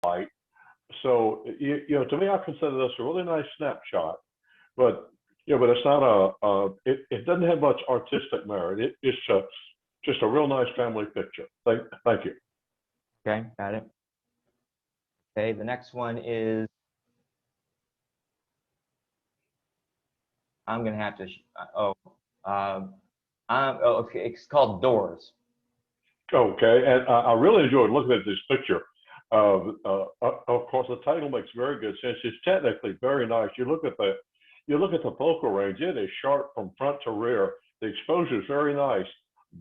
light. So, to me, I consider this a really nice snapshot. But, but it's not it doesn't have much artistic merit. It's just a real nice family picture. Thank you. Okay, got it. Okay, the next one is, I'm gonna have to, okay, it's called Doors. Okay, and I really enjoyed looking at this picture. Of course, the title makes very good sense. It's technically very nice. You look at the focal range; it is sharp from front to rear. The exposure is very nice,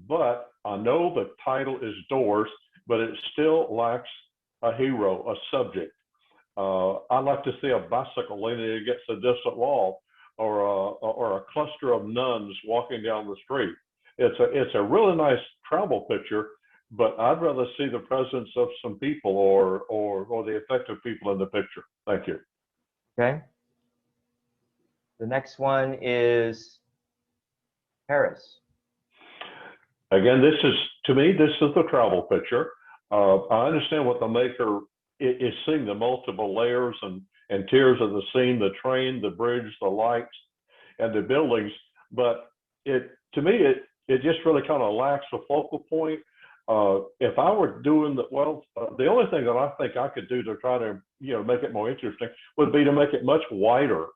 but I know the title is Doors, but it still lacks a hero, a subject. I like to see a bicycle leaning against a distant wall, or a cluster of nuns walking down the street. It's a really nice travel picture, but I'd rather see the presence of some people or the effect of people in the picture. Thank you. Okay. The next one is Paris. Again, to me, this is the travel picture. I understand what the maker is seeing, the multiple layers and tiers of the scene, the train, the bridge, the lights, and the buildings. But to me, it just really kind of lacks a focal point. If I were doing the only thing that I think I could do to try to make it more interesting would be to make it much wider.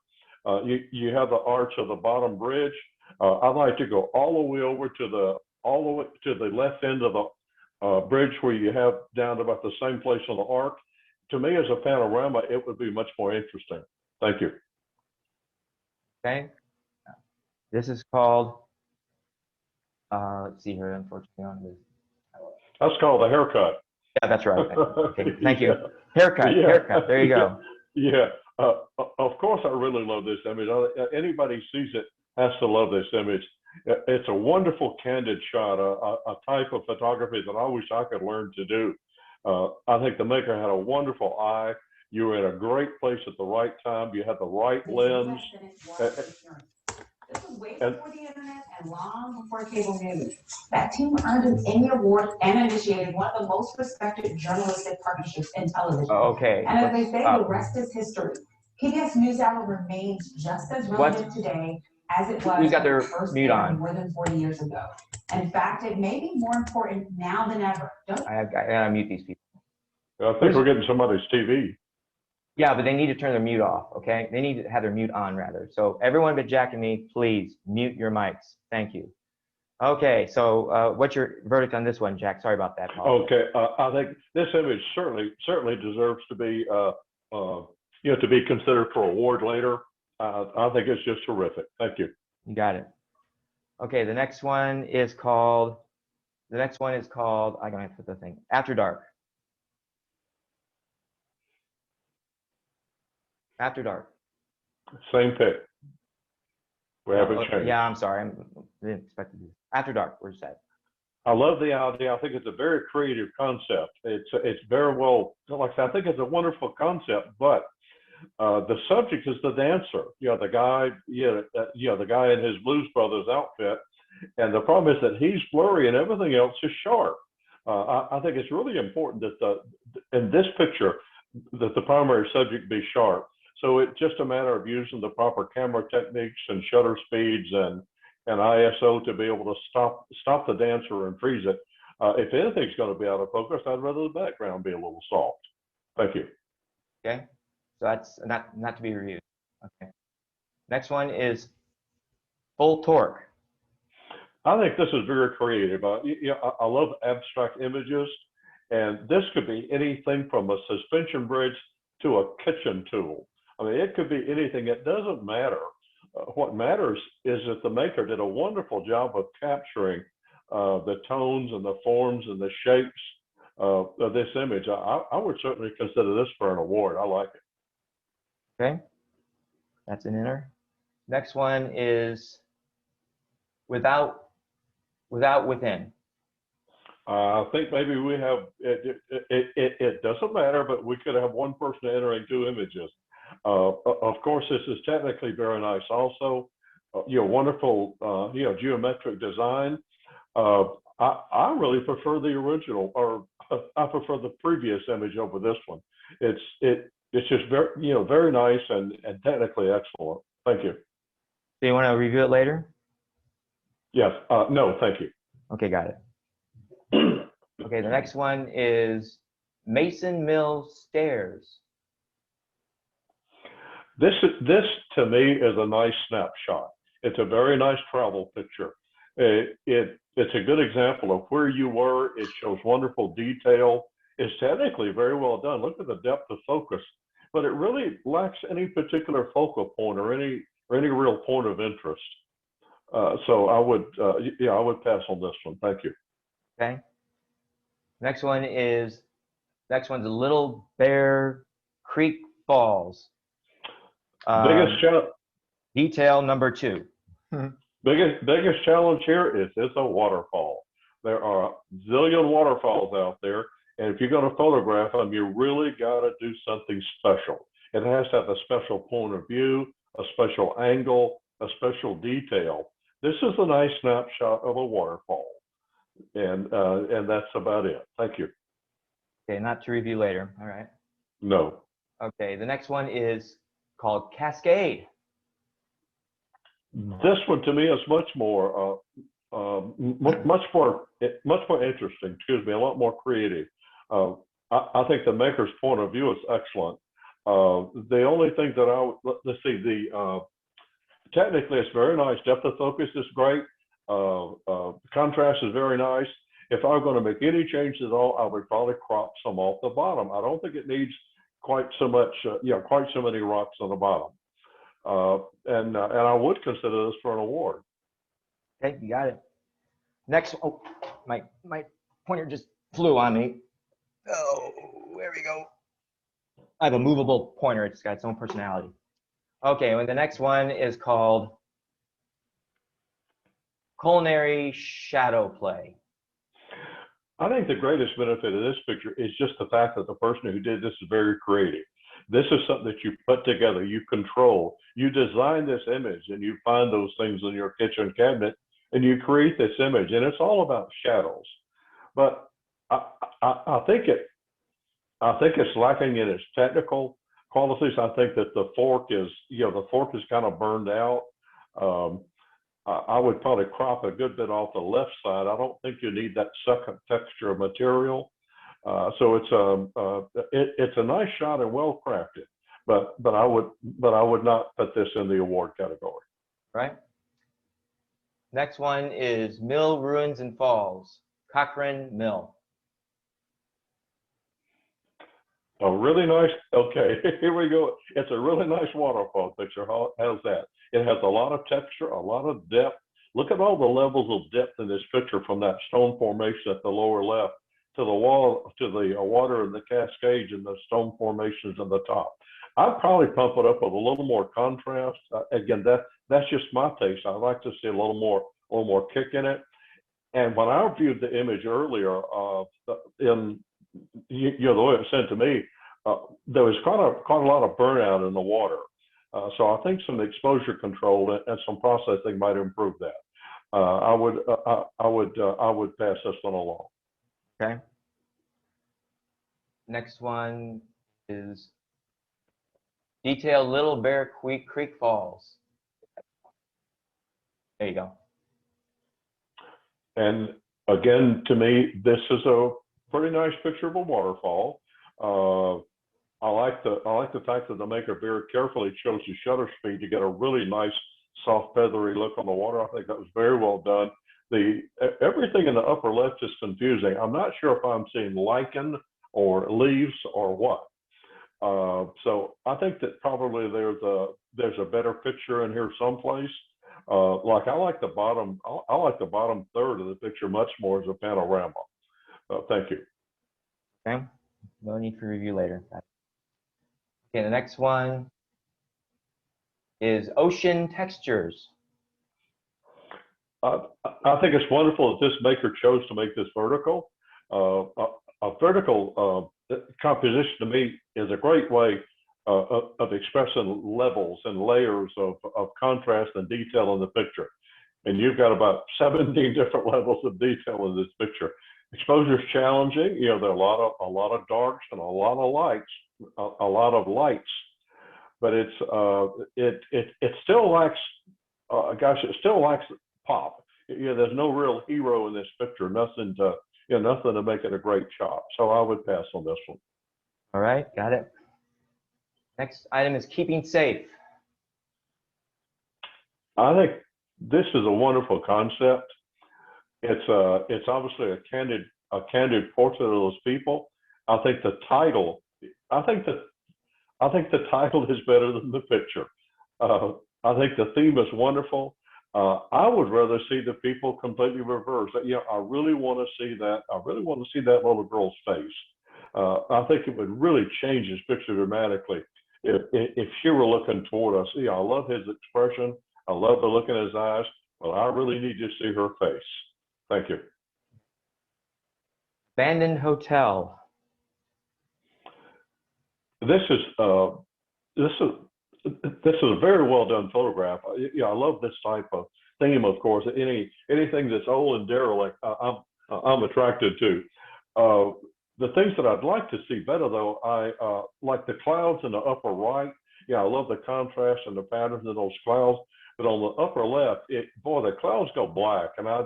You have the arch of the bottom bridge. I'd like to go all the way over to the left end of the bridge, where you have down to about the same place on the arc. To me, as a panorama, it would be much more interesting. Thank you. Okay. This is called, let's see here, unfortunately on this. That's called a haircut. Yeah, that's right. Okay, thank you. Yeah. Haircut, Yeah. haircut, there you go. Yeah. Of course, I really love this image. Anybody sees it has to love this image. It's a wonderful candid shot, a type of photography that I wish I could learn to do. I think the maker had a wonderful eye. You were in a great place at the right time. You had the right lens. This was way before the internet and long before cable news. That team earned an Emmy Award and initiated one of the most respected journalistic partnerships in television. Okay. And as they say, the rest is history. PBS NewsHour remains just as relevant today as it was Who's got their first mute on? more than 40 years ago. In fact, it may be more important now than ever. I gotta mute these people. I think we're getting somebody's TV. Yeah, but they need to turn their mute off, okay? They need to have their mute on, rather. So everyone but Jack and me, please mute your mics. Thank you. Okay, so what's your verdict on this one, Jack? Sorry about that, Paul. Okay, I think this image certainly deserves to be to be considered for award later. I think it's just terrific. Thank you. You got it. Okay, the next one is called, I'm gonna put the thing, After Dark. After Dark. Same pick. We haven't changed. Yeah, I'm sorry. I didn't expect to do this. After Dark, where's that? I love the idea. I think it's a very creative concept. It's very well, like I said, I think it's a wonderful concept, but the subject is the dancer. The guy, the guy in his Blues Brothers outfit, and the problem is that he's blurry and everything else is sharp. I think it's really important that in this picture that the primary subject be sharp. So it's just a matter of using the proper camera techniques and shutter speeds and ISO to be able to stop the dancer and freeze it. If anything's going to be out of focus, I'd rather the background be a little soft. Thank you. Okay, so that's not to be reviewed. Okay, next one is Full Torque. I think this is very creative. I love abstract images, and this could be anything from a suspension bridge to a kitchen tool. I mean, it could be anything. It doesn't matter. What matters is that the maker did a wonderful job of capturing the tones and the forms and the shapes of this image. I would certainly consider this for an award. I like it. Okay, that's an inner. Next one is Without Within. I think maybe we have, it doesn't matter, but we could have one person entering two images. Of course, this is technically very nice also. Wonderful, geometric design. I really prefer the original, or I prefer the previous image over this one. It's just very, very nice and technically excellent. Thank you. Do you want to review it later? Yes. No, thank you. Okay, got it. Okay, the next one is Mason Mill Stairs. This to me is a nice snapshot. It's a very nice travel picture. It's a good example of where you were. It shows wonderful detail. It's technically very well done. Look at the depth of focus, but it really lacks any particular focal point or any real point of interest. So I would pass on this one. Thank you. Okay. Next one's Little Bear Creek Falls. Biggest challenge. Detail number 2. Biggest challenge here is it's a waterfall. There are a zillion waterfalls out there, and if you're going to photograph them, you really got to do something special. It has to have a special point of view, a special angle, a special detail. This is a nice snapshot of a waterfall, and that's about it. Thank you. Okay, not to review later. All right. No. Okay, the next one is called Cascade. This one to me is much more interesting. Excuse me, a lot more creative. I think the maker's point of view is excellent. The only thing that let's see, technically it's very nice. Depth of focus is great. Contrast is very nice. If I'm going to make any changes at all, I would probably crop some off the bottom. I don't think it needs quite so much, quite so many rocks on the bottom. And I would consider this for an award. Okay, you got it. Next, oh, my pointer just flew on me. Oh, there we go. I have a movable pointer. It's got its own personality. Okay, well, the next one is called Culinary Shadow Play. I think the greatest benefit of this picture is just the fact that the person who did this is very creative. This is something that you put together, you control, you design this image, and you find those things in your kitchen cabinet, and you create this image, and it's all about shadows. But I think it's lacking in its technical qualities. I think that the fork is kind of burned out. I would probably crop a good bit off the left side. I don't think you need that second texture of material. So it's a nice shot and well crafted, but I would not put this in the award category. Right. Next one is Mill Ruins and Falls, Cochrane Mill. A really nice. Okay, here we go. It's a really nice waterfall picture. How's that? It has a lot of texture, a lot of depth. Look at all the levels of depth in this picture, from that stone formation at the lower left to the wall, to the water and the cascades and the stone formations in the top. I'd probably pump it up with a little more contrast. Again, that's just my taste. I'd like to see a little more kick in it. And when I viewed the image earlier, the way it was sent to me, there was quite a lot of burnout in the water. So I think some exposure control and some processing might improve that. I would pass this one along. Okay. Next one is Detail Little Bear Creek Falls. There you go. And again, to me, this is a pretty nice picture of a waterfall. I like the fact that the maker very carefully chose the shutter speed to get a really nice, soft, feathery look on the water. I think that was very well done. Everything in the upper left is confusing. I'm not sure if I'm seeing lichen or leaves or what. So I think that probably there's a better picture in here someplace. Like I like the bottom third of the picture much more as a panorama. Thank you. Okay, no need for review later. Okay, the next one is Ocean Textures. I think it's wonderful that this maker chose to make this vertical. A vertical composition to me is a great way of expressing levels and layers of contrast and detail in the picture. And you've got about 17 different levels of detail in this picture. Exposure is challenging. There are a lot of darks and a lot of lights, a lot of lights, but it still lacks. Gosh, it still lacks pop. There's no real hero in this picture. Nothing to nothing to make it a great shot. So I would pass on this one. All right, got it. Next item is keeping safe. I think this is a wonderful concept. It's obviously a candid portrait of those people. I think the title is better than the picture. I think the theme is wonderful. I would rather see the people completely reversed. I really want to see that. I really want to see that little girl's face. I think it would really change his picture dramatically if she were looking toward us. I love his expression. I love the look in his eyes. Well, I really need to see her face. Thank you. Abandoned hotel. This is a very well done photograph. I love this type of theme. Of course, anything that's old and derelict, I'm attracted to. The things that I'd like to see better, though, I like the clouds in the upper right. I love the contrast and the patterns of those clouds. But on the upper left, the clouds go black, and I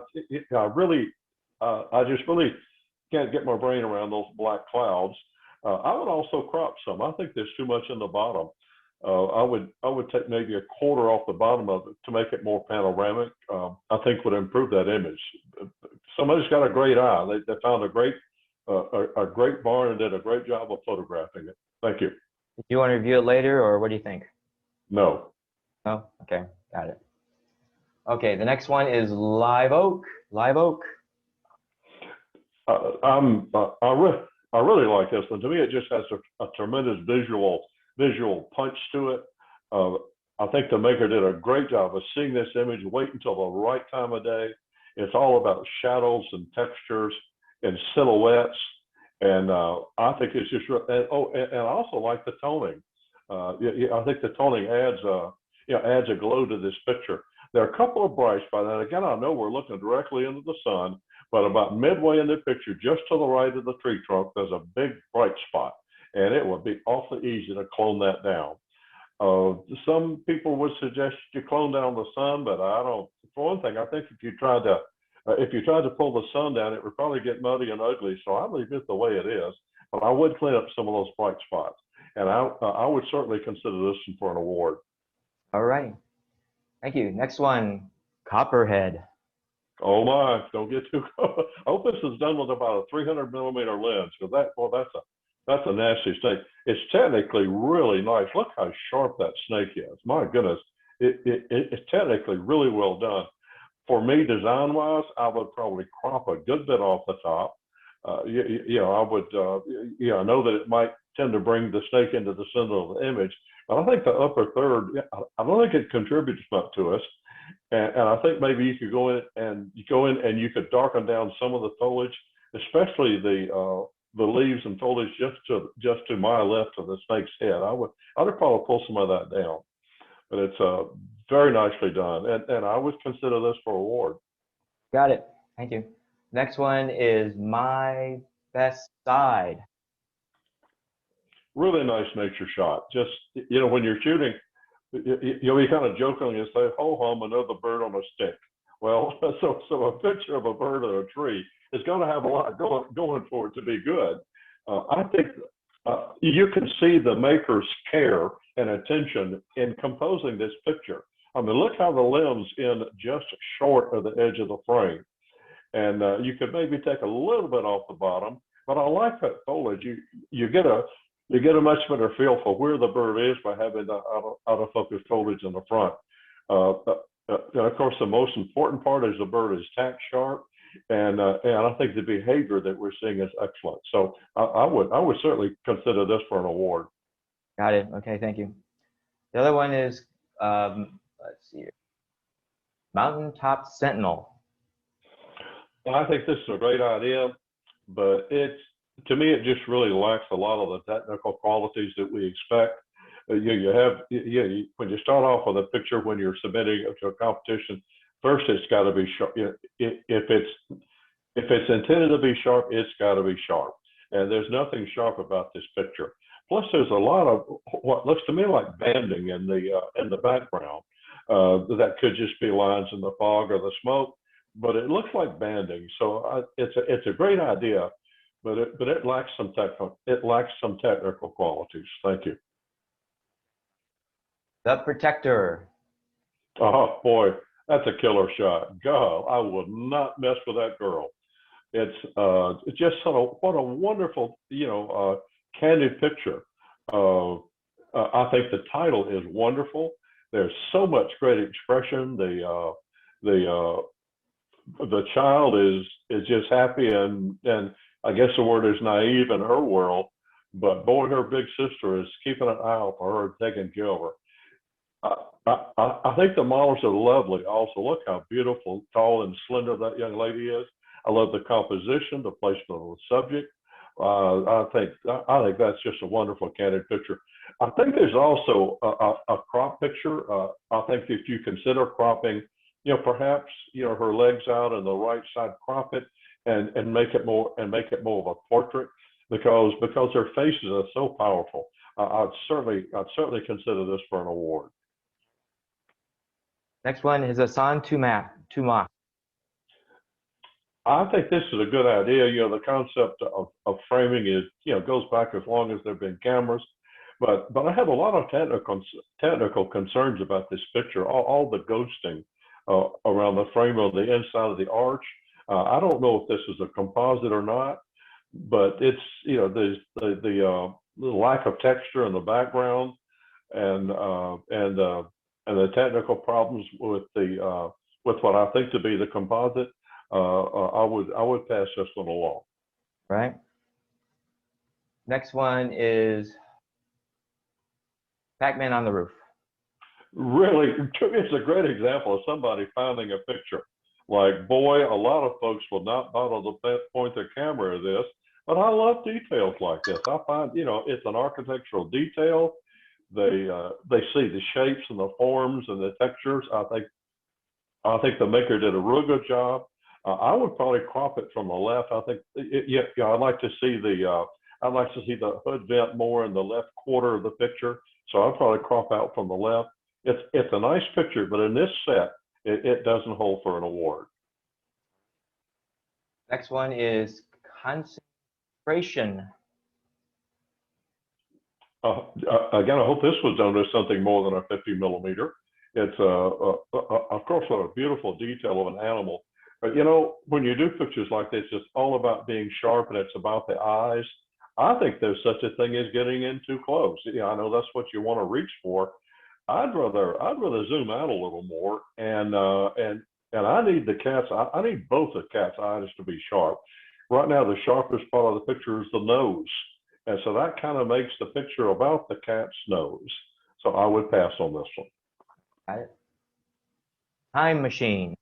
just really can't get my brain around those black clouds. I would also crop some. I think there's too much in the bottom. I would take maybe a quarter off the bottom of it to make it more panoramic. I think would improve that image. Somebody's got a great eye. They found a great barn and did a great job of photographing it. Thank you. Do you want to review it later, or what do you think? No. No? Okay, got it. Okay, the next one is Live Oak. Live Oak. I really like this one. To me, it just has a tremendous visual punch to it. I think the maker did a great job of seeing this image, wait until the right time of day. It's all about shadows and textures and silhouettes. And I think it's just, and I also like the toning. I think the toning adds a glow to this picture. There are a couple of bright spots. And again, I know we're looking directly into the sun, but about midway in the picture, just to the right of the tree trunk, there's a big bright spot. And it would be awfully easy to clone that down. Some people would suggest you clone down the sun, but I don't. For one thing, I think if you tried to pull the sun down, it would probably get muddy and ugly. So I leave it the way it is. But I would clean up some of those bright spots, and I would certainly consider this one for an award. All right, thank you. Next one, Copperhead. Oh my! Don't get too. I hope this is done with about a 300 millimeter lens, because that's a nasty snake. It's technically really nice. Look how sharp that snake is. My goodness, it's technically really well done. For me, design-wise, I would probably crop a good bit off the top. I would. I know that it might tend to bring the snake into the center of the image, but I think the upper third. I don't think it contributes much to us. And I think maybe you could go in and you could darken down some of the foliage, especially the leaves and foliage just to my left of the snake's head. I would probably pull some of that down, but it's very nicely done, and I would consider this for award. Got it. Thank you. Next one is My Best Side. Really nice nature shot. Just when you're shooting, you kind of jokingly say, "Ho hum, another bird on a stick." Well, so a picture of a bird or a tree is going to have a lot going for it to be good. I think you can see the maker's care and attention in composing this picture. I mean, look how the limbs end just short of the edge of the frame, and you could maybe take a little bit off the bottom. But I like that foliage. You get a much better feel for where the bird is by having the out of focus foliage in the front. And of course, the most important part is the bird is tack sharp, and I think the behavior that we're seeing is excellent. So I would certainly consider this for an award. Got it. Okay, thank you. The other one is let's see here. Mountaintop Sentinel. I think this is a great idea, but to me it just really lacks a lot of the technical qualities that we expect. When you start off with a picture when you're submitting it to a competition, first it's got to be sharp. If it's intended to be sharp, it's got to be sharp, and there's nothing sharp about this picture. there's a lot of what looks to me like banding in the background. That could just be lines in the fog or the smoke, but it looks like banding. So it's a great idea, but it lacks some technical qualities. Thank you. The Protector. Oh boy, that's a killer shot. God, I would not mess with that girl. It's just sort of what a wonderful, candid picture. I think the title is wonderful. There's so much great expression. The child is just happy, and I guess the word is naive in her world, but boy, her big sister is keeping an eye out for her, taking care of her. I think the models are lovely. Also, look how beautiful, tall, and slender that young lady is. I love the composition, the placement of the subject. I think that's just a wonderful candid picture. I think there's also a crop picture. I think if you consider cropping, perhaps her legs out and the right side, crop it and make it more of a portrait because her faces are so powerful. I'd certainly consider this for an award. Next one is Hassan Tumak. I think this is a good idea. The concept of framing is, goes back as long as there have been cameras. But I have a lot of technical concerns about this picture. All the ghosting around the frame on the inside of the arch. I don't know if this is a composite or not, but it's there's the lack of texture in the background and the technical problems with what I think to be the composite. I would pass this one along. Right. Next one is Pac-Man on the Roof. Really, it's a great example of somebody finding a picture. Like, boy, a lot of folks will not bother to point their camera at this, but I love details like this. I find, it's an architectural detail. They see the shapes and the forms and the textures. I think the maker did a real good job. I would probably crop it from the left. I think, I'd like to see the hood vent more in the left quarter of the picture. So I'd probably crop out from the left. It's a nice picture, but in this set, it doesn't hold for an award. Next one is Concentration. Again, I hope this was done with something more than a 50 millimeter. It's of course, what a beautiful detail of an animal. But when you do pictures like this, it's all about being sharp, and it's about the eyes. I think there's such a thing as getting in too close. I know that's what you want to reach for. I'd rather zoom out a little more, and I need the cat's. I need both the cat's eyes to be sharp. Right now, the sharpest part of the picture is the nose, and so that kind of makes the picture about the cat's nose. So I would pass on this one. Got it. Time Machine.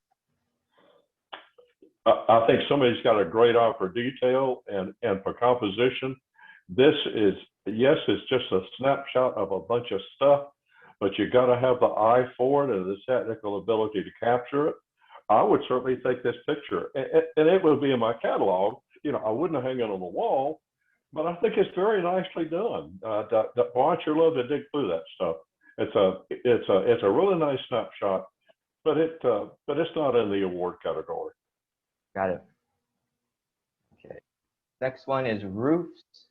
I think somebody's got a great eye for detail and for composition. This is, yes, it's just a snapshot of a bunch of stuff, but you got to have the eye for it and the technical ability to capture it. I would certainly take this picture, and it would be in my catalog. I wouldn't hang it on the wall, but I think it's very nicely done. Why don't you love to dig through that stuff? It's a really nice snapshot, but it's not in the award category. Got it. Okay. Next one is Roofs.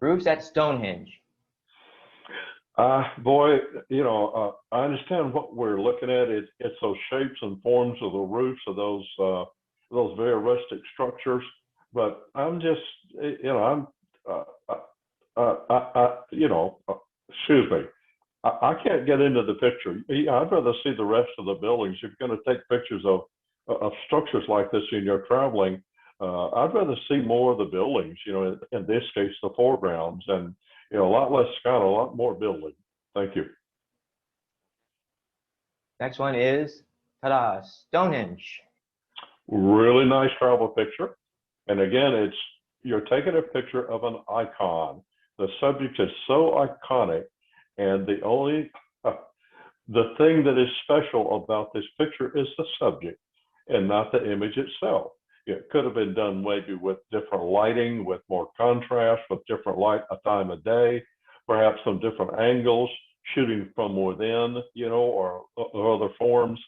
Roofs at Stonehenge. Boy, I understand what we're looking at. It's those shapes and forms of the roofs of those very rustic structures. But I'm just, excuse me. I can't get into the picture. I'd rather see the rest of the buildings. If you're going to take pictures of structures like this and you're traveling, I'd rather see more of the buildings, in this case, the foregrounds, and, a lot less sky, a lot more building. Thank you. Next one is, ta-da, Stonehenge. Really nice travel picture. And again, you're taking a picture of an icon. The subject is so iconic, and the thing that is special about this picture is the subject and not the image itself. It could have been done maybe with different lighting, with more contrast, with different light, a time of day, perhaps some different angles, shooting from within, or other forms.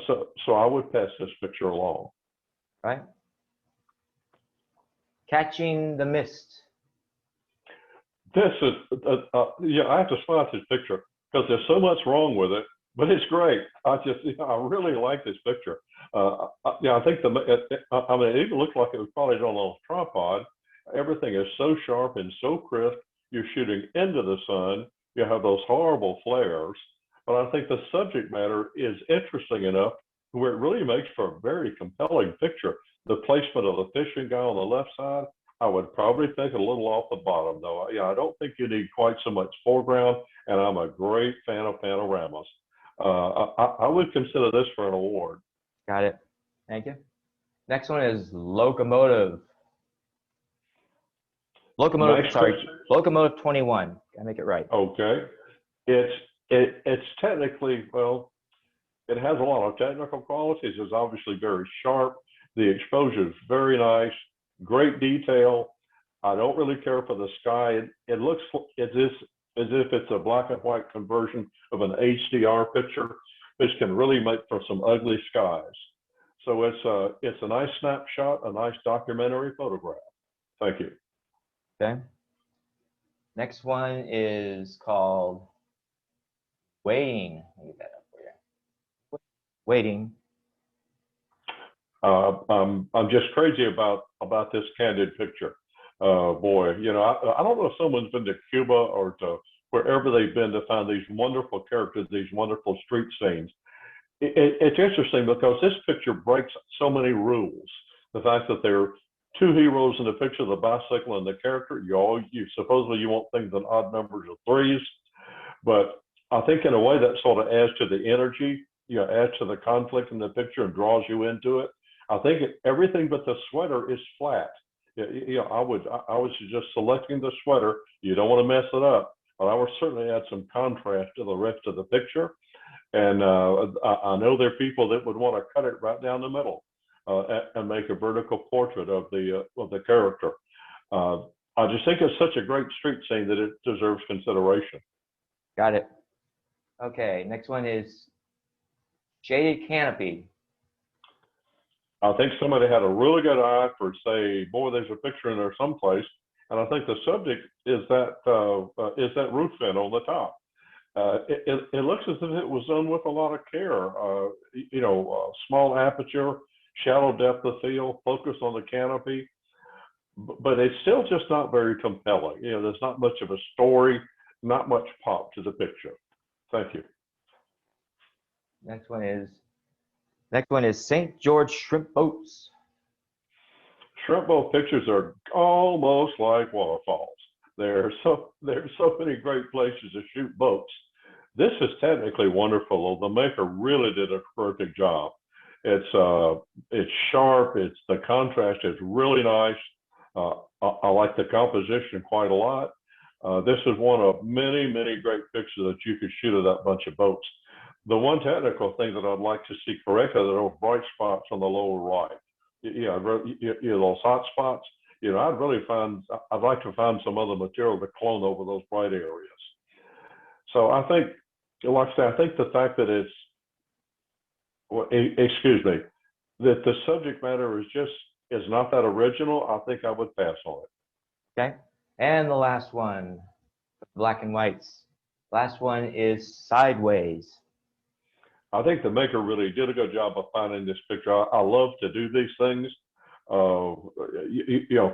So I would pass this picture along. Right. Catching the mist. This is, I have to smile at this picture because there's so much wrong with it, but it's great. I really like this picture. I think it even looks like it was probably done on a tripod. Everything is so sharp and so crisp. You're shooting into the sun. You have those horrible flares, but I think the subject matter is interesting enough where it really makes for a very compelling picture. The placement of the fishing guy on the left side, I would probably take a little off the bottom though. I don't think you need quite so much foreground, and I'm a great fan of panoramas. I would consider this for an award. Got it. Thank you. Next one is locomotive. Locomotive 21. Gotta make it right. Okay. It's technically, well, it has a lot of technical qualities. It's obviously very sharp. The exposure is very nice, great detail. I don't really care for the sky. It looks as if it's a black and white conversion of an HDR picture, which can really make for some ugly skies. So it's a nice snapshot, a nice documentary photograph. Thank you. Okay. Next one is called Waiting. Let me get that up for you. Waiting. I'm just crazy about this candid picture. Boy, I don't know if someone's been to Cuba or to wherever they've been to find these wonderful characters, these wonderful street scenes. It's interesting because this picture breaks so many rules. The fact that there are two heroes in the picture, the bicycle and the character, you supposedly you want things in odd numbers of threes, but I think in a way that sort of adds to the energy, adds to the conflict in the picture and draws you into it. I think everything but the sweater is flat. I was just selecting the sweater. You don't want to mess it up, but I would certainly add some contrast to the rest of the picture. And I know there are people that would want to cut it right down the middle and make a vertical portrait of the character. I just think it's such a great street scene that it deserves consideration. Got it. Okay, next one is Shaded Canopy. I think somebody had a really good eye for, say, boy, there's a picture in there someplace, and I think the subject is that roof vent on the top. It looks as if it was done with a lot of care. Small aperture, shallow depth of field, focus on the canopy, but it's still just not very compelling. There's not much of a story, not much pop to the picture. Thank you. Next one is St. George Shrimp Boats. Shrimp boat pictures are almost like waterfalls. There's so many great places to shoot boats. This is technically wonderful. The maker really did a perfect job. It's sharp. The contrast is really nice. I like the composition quite a lot. This is one of many, many great pictures that you could shoot of that bunch of boats. The one technical thing that I'd like to see corrected are those bright spots on the lower right. Those hot spots. I'd like to find some other material to clone over those bright areas. So I think, like I said, I think the fact that that the subject matter is not that original, I think I would pass on it. Okay, and the last one, black and whites. Last one is Sideways. I think the maker really did a good job of finding this picture. I love to do these things.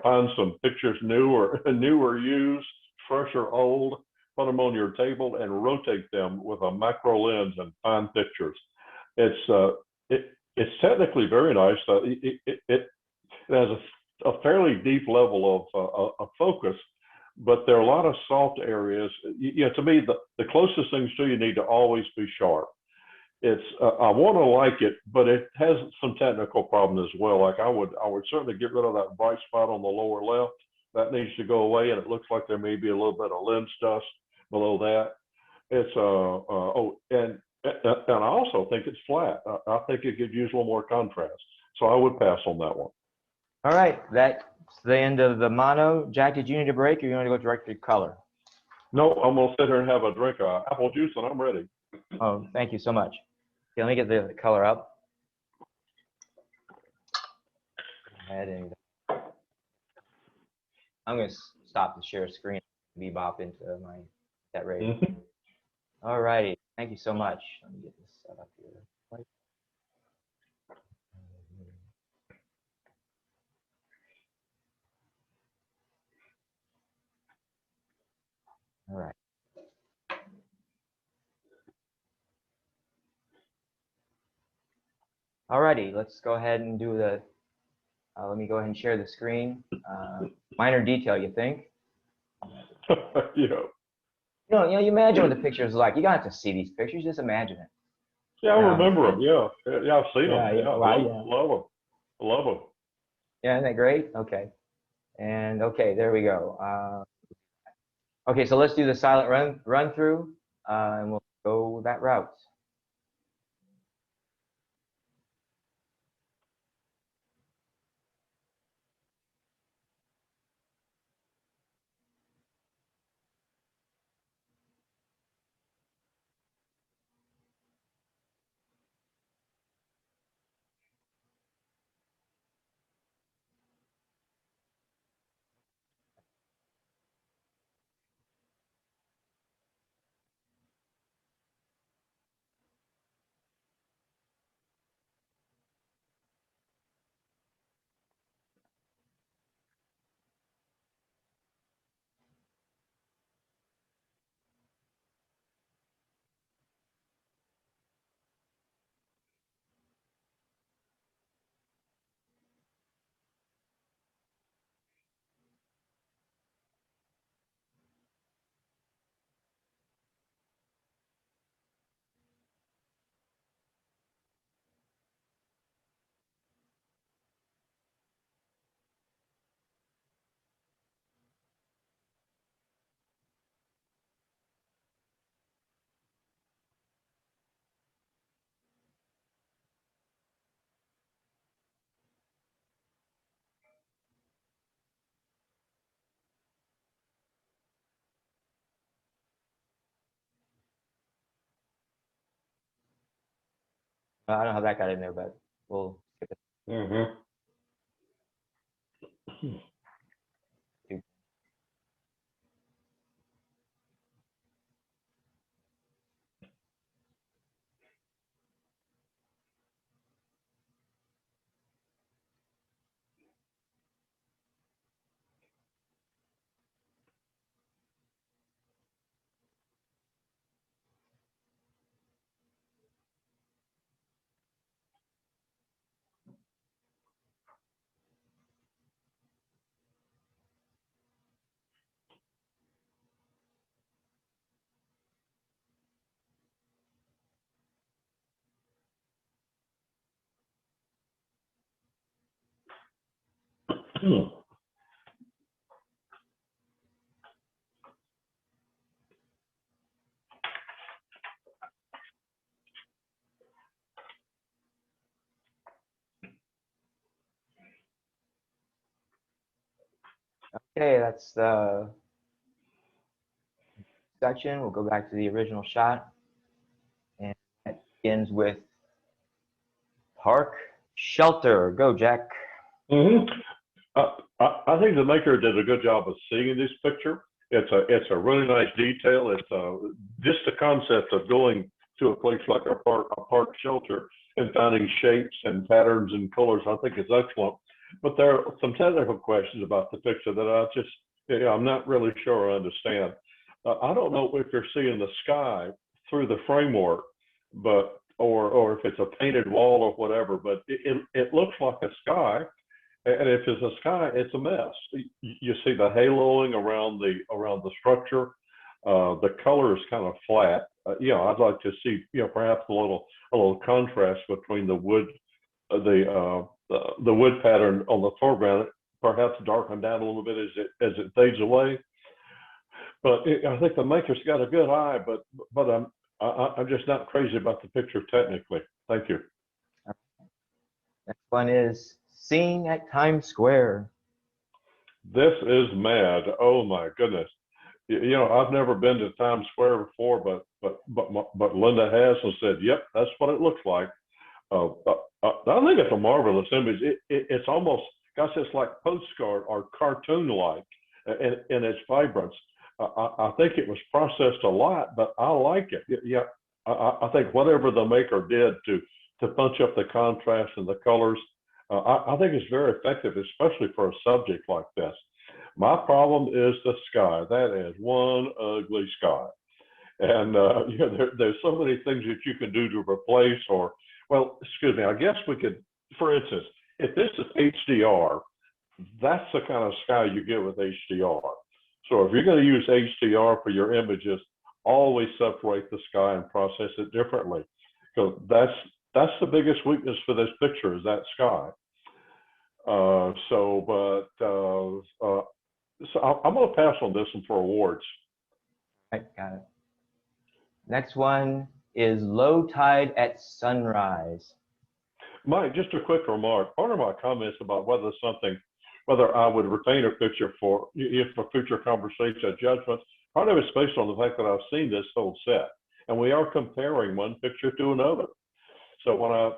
Find some pictures new or used, fresh or old, put them on your table and rotate them with a macro lens and find pictures. It's technically very nice. It has a fairly deep level of focus, but there are a lot of soft areas. To me, the closest things to you need to always be sharp. I want to like it, but it has some technical problems as well. Like I would certainly get rid of that bright spot on the lower left. That needs to go away, and it looks like there may be a little bit of lens dust below that. And I also think it's flat. I think it could use a little more contrast. So I would pass on that one. All right, that's the end of the mono. Jack, did you need a break, or you want to go directly to color? No, I'm gonna sit here and have a drink of apple juice, and I'm ready. Oh, thank you so much. Okay, let me get the color up. And I'm going to stop the share screen, bebop into that rate. Mm-hmm. All righty, thank you so much. Let me get this set up here. All right. All righty, let's go ahead and do the, let me go ahead and share the screen. Minor detail, you think? Yeah. You imagine what the picture is like. You don't have to see these pictures, just imagine it. Yeah, I remember them. Yeah, yeah, I've seen them. Yeah, right, Love them. Love them. Yeah, isn't that great? Okay. And okay, there we go. Okay, so let's do the silent run through, and we'll go that route. I don't know how that got in there, but we'll skip it. Mm-hmm. Okay, that's the section. We'll go back to the original shot. And that begins with park shelter. Go, Jack. Mm-hmm. I think the maker did a good job of seeing this picture. It's a really nice detail. It's just the concept of going to a place like a park shelter and finding shapes and patterns and colors. I think is excellent. But there are some technical questions about the picture that I'm not really sure I understand. I don't know if you're seeing the sky through the framework, but or if it's a painted wall or whatever. But it looks like a sky. And if it's a sky, it's a mess. You see the haloing around the structure. The color is kind of flat. I'd like to see perhaps a little contrast between the wood the wood pattern on the foreground, perhaps darken down a little bit as it fades away. But I think the maker's got a good eye, but I'm just not crazy about the picture technically. Thank you. Next one is Scene at Times Square. This is mad. Oh my goodness. You know, I've never been to Times Square before, but Linda has and said, "Yep, that's what it looks like." I think it's a marvelous image. It's almost, gosh, it's like postcard or cartoon-like in its vibrance. I think it was processed a lot, but I like it. Yeah, I think whatever the maker did to punch up the contrast and the colors, I think it's very effective, especially for a subject like this. My problem is the sky. That is one ugly sky. And you know, there's so many things that you can do to replace or, well, excuse me, I guess we could, for instance, if this is HDR, that's the kind of sky you get with HDR. So if you're going to use HDR for your images, always separate the sky and process it differently. So that's the biggest weakness for this picture is that sky. So I'm going to pass on this one for awards. Right, got it. Next one is Low Tide at Sunrise. Mike, just a quick remark. Part of my comments about whether I would retain a picture for future conversation judgments, part of it's based on the fact that I've seen this whole set, and we are comparing one picture to another. So when I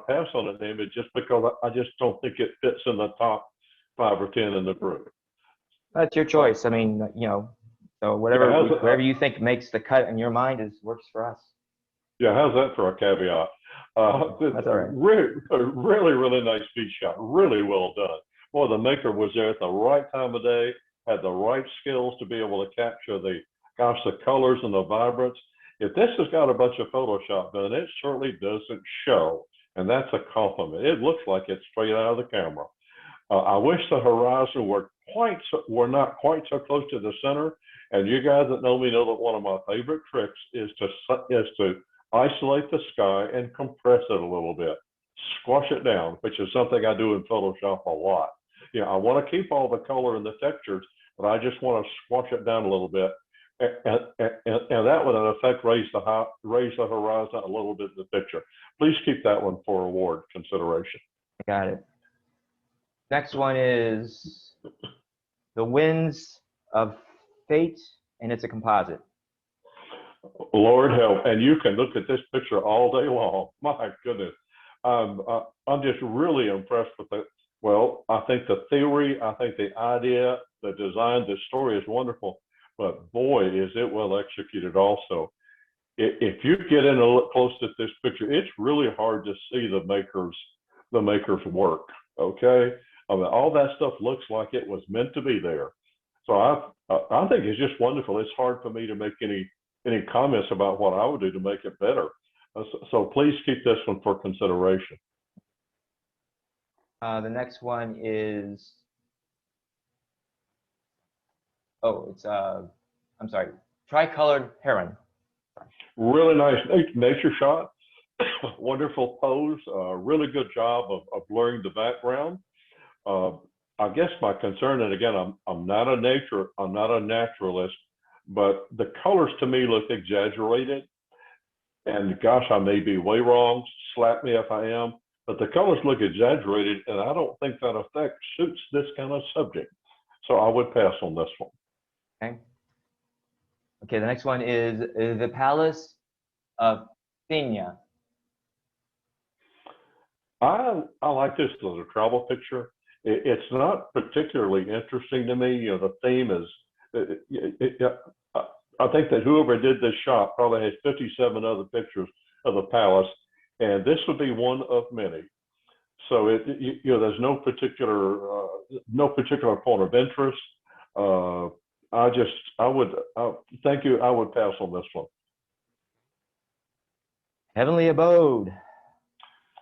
pass on an image, just because I just don't think it fits in the top 5 or 10 in the group. That's your choice. I mean, you know, so whatever you think makes the cut in your mind works for us. Yeah, how's that for a caveat? That's all right. Really nice beach shot. Really well done. Boy, the maker was there at the right time of day, had the right skills to be able to capture the colors and the vibrance. If this has got a bunch of Photoshop done, it certainly doesn't show, and that's a compliment. It looks like it's straight out of the camera. I wish the horizon were not quite so close to the center. And you guys that know me know that one of my favorite tricks is to isolate the sky and compress it a little bit, squash it down, which is something I do in Photoshop a lot. You know, I want to keep all the color and the textures, but I just want to squash it down a little bit. And that would, in effect, raise the horizon a little bit in the picture. Please keep that one for award consideration. Got it. Next one is The Winds of Fate, and it's a composite. Lord help. And you can look at this picture all day long. My goodness. I'm just really impressed with it. Well, I think the theory, I think the idea, the design, the story is wonderful. But boy, is it well executed also. If you get in a look close at this picture, it's really hard to see the maker's work, okay? I mean, all that stuff looks like it was meant to be there. So I think it's just wonderful. It's hard for me to make any comments about what I would do to make it better. So please keep this one for consideration. The next one is, I'm sorry, Tricolored Heron. Really nice nature shot. Wonderful pose. Really good job of blurring the background. I guess my concern, and again, I'm not a naturalist, but the colors to me look exaggerated. And gosh, I may be way wrong. Slap me if I am. But the colors look exaggerated, and I don't think that effect suits this kind of subject. So I would pass on this one. Okay. Okay, the next one is The Palace of Thenia. I like this as a travel picture. It's not particularly interesting to me. You know, the theme is, I think that whoever did this shot probably has 57 other pictures of the palace, and this would be one of many. So there's no particular point of interest. Thank you. I would pass on this one. Heavenly Abode.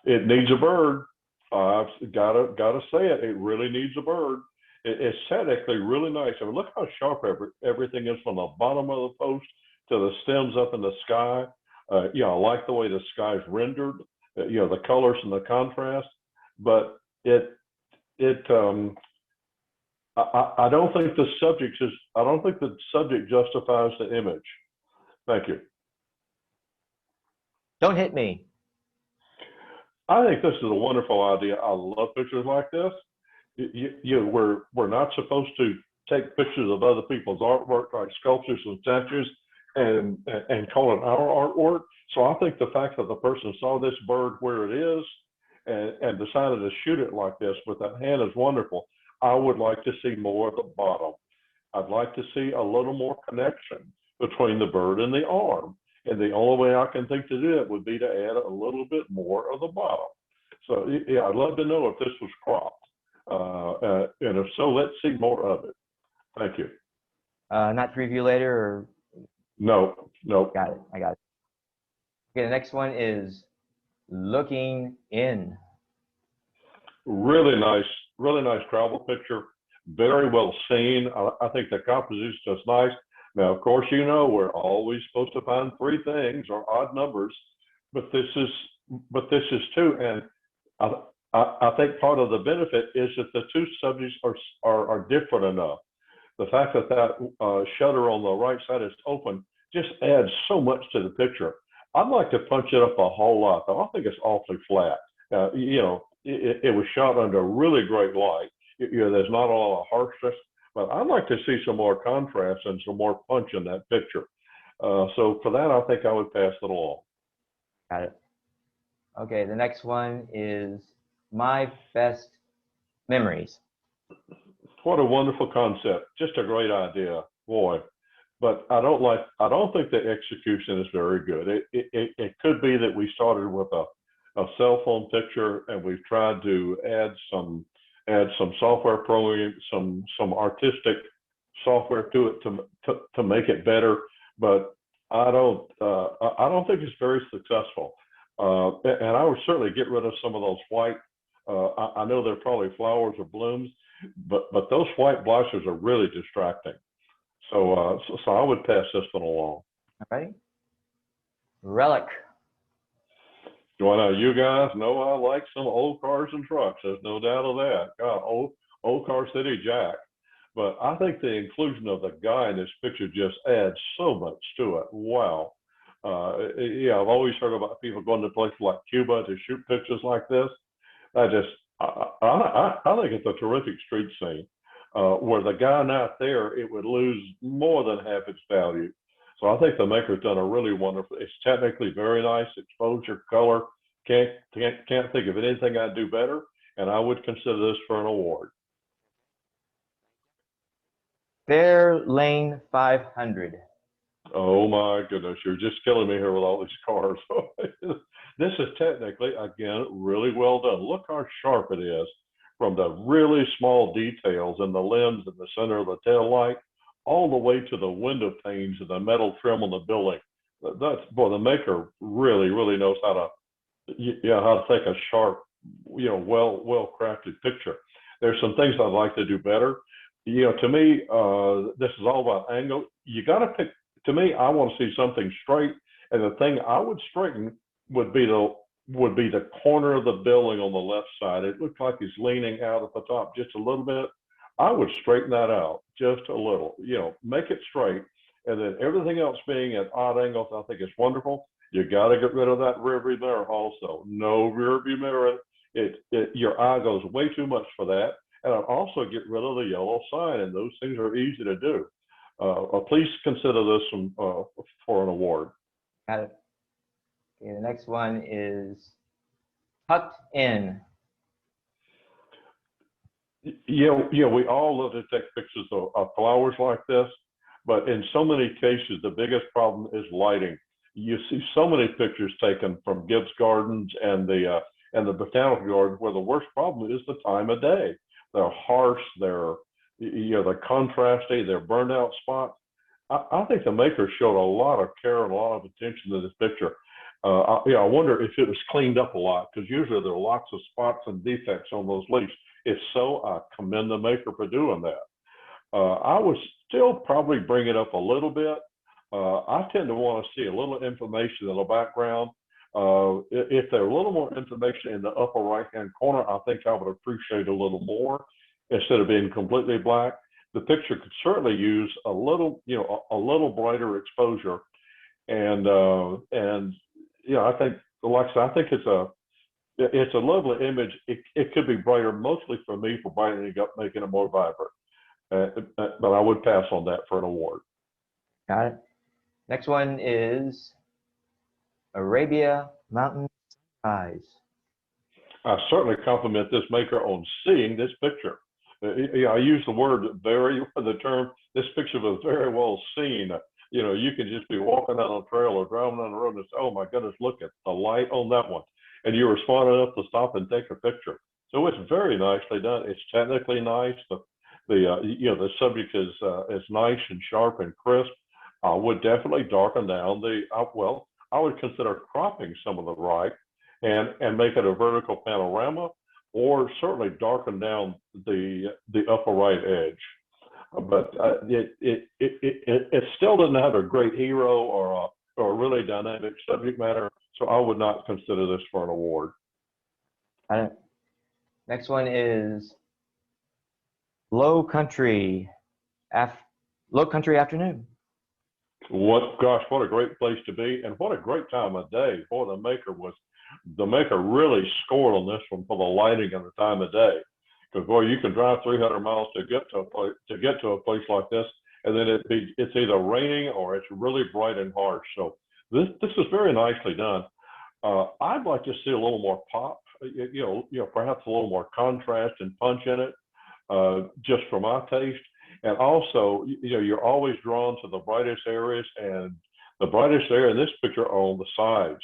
It needs a bird. I've gotta say it. It really needs a bird. It's aesthetically really nice. I mean, look how sharp everything is from the bottom of the post to the stems up in the sky. I like the way the sky's rendered. The colors and the contrast. But I don't think the subject justifies the image. Thank you. Don't hit me. I think this is a wonderful idea. I love pictures like this. We're not supposed to take pictures of other people's artwork like sculptures and statues and call it our artwork. So I think the fact that the person saw this bird where it is and decided to shoot it like this with that hand is wonderful. I would like to see more at the bottom. I'd like to see a little more connection between the bird and the arm. And the only way I can think to do it would be to add a little bit more of the bottom. So yeah, I'd love to know if this was cropped. And if so, let's see more of it. Thank you. Not to review later, or? No. Got it, I got it. Okay, the next one is looking in. Really nice travel picture. Very well seen. I think the composition is nice. Now, of course, we're always supposed to find three things or odd numbers, but this is two. And I think part of the benefit is that the two subjects are different enough. The fact that shutter on the right side is open just adds so much to the picture. I'd like to punch it up a whole lot, though. I think it's awfully flat. It was shot under really great light. There's not a lot of harshness, but I'd like to see some more contrast and some more punch in that picture. So for that, I think I would pass it along. Got it. Okay, the next one is my best memories. What a wonderful concept. Just a great idea, boy. But I don't think the execution is very good. It could be that we started with a cell phone picture and we've tried to add some software program, some artistic software to it to make it better. But I don't think it's very successful. And I would certainly get rid of some of those white. I know they're probably flowers or blooms, but those white blotches are really distracting. So I would pass this one along. All right. Relic. Well, you guys know I like some old cars and trucks. There's no doubt of that. God, old car city Jack. But I think the inclusion of the guy in this picture just adds so much to it. Wow. I've always heard about people going to places like Cuba to shoot pictures like this. I think it's a terrific street scene. Were the guy not there, it would lose more than half its value. So I think the maker's done a really wonderful. It's technically very nice exposure, color. Can't think of anything I'd do better, and I would consider this for an award. Fair Lane 500. Oh my goodness, you're just killing me here with all these cars. This is technically, again, really well done. Look how sharp it is, from the really small details in the limbs in the center of the tail light, all the way to the window panes and the metal trim on the building. The maker really knows how to take a sharp, well crafted picture. There's some things I'd like to do better. To me, this is all about angle. You got to pick. To me, I want to see something straight, and the thing I would straighten would be the corner of the building on the left side. It looks like he's leaning out at the top just a little bit. I would straighten that out just a little, make it straight. And then everything else being at odd angles, I think is wonderful. You got to get rid of that rear view mirror also. No rear view mirror. Your eye goes way too much for that. And I'd also get rid of the yellow sign, and those things are easy to do. Please consider this one for an award. Got it. Okay, the next one is tucked in. We all love to take pictures of flowers like this, but in so many cases, the biggest problem is lighting. You see so many pictures taken from Gibbs Gardens and the Botanical Garden where the worst problem is the time of day. They're harsh, they're contrasty, they're burned out spots. I think the maker showed a lot of care and a lot of attention to this picture. I wonder if it was cleaned up a lot, because usually there are lots of spots and defects on those leaves. If so, I commend the maker for doing that. I would still probably bring it up a little bit. I tend to want to see a little information in the background. If there's a little more information in the upper right-hand corner, I think I would appreciate a little more instead of being completely black. The picture could certainly use a little brighter exposure. And I think, like I said, I think it's a lovely image. It could be brighter, mostly for me for brightening it up, making it more vibrant. But I would pass on that for an award. Got it. Next one is Arabia Mountain Eyes. I certainly compliment this maker on seeing this picture. I use the word the term, this picture was very well seen. You know, you can just be walking down a trail or driving down the road and say, oh my goodness, look at the light on that one. And you were smart enough to stop and take a picture. So it's very nicely done. It's technically nice. The subject is nice and sharp and crisp. I would definitely darken down I would consider cropping some of the right and make it a vertical panorama, or certainly darken down the upper right edge. But it still doesn't have a great hero or a really dynamic subject matter, so I would not consider this for an award. Next one is Low Country Afternoon. What a great place to be, and what a great time of day. Boy, the maker really scored on this one for the lighting and the time of day. Because boy, you can drive 300 miles to get to a place like this, and then it's either raining or it's really bright and harsh. So this is very nicely done. I'd like to see a little more pop, perhaps a little more contrast and punch in it, just for my taste. And also, you're always drawn to the brightest areas, and the brightest area in this picture are on the sides.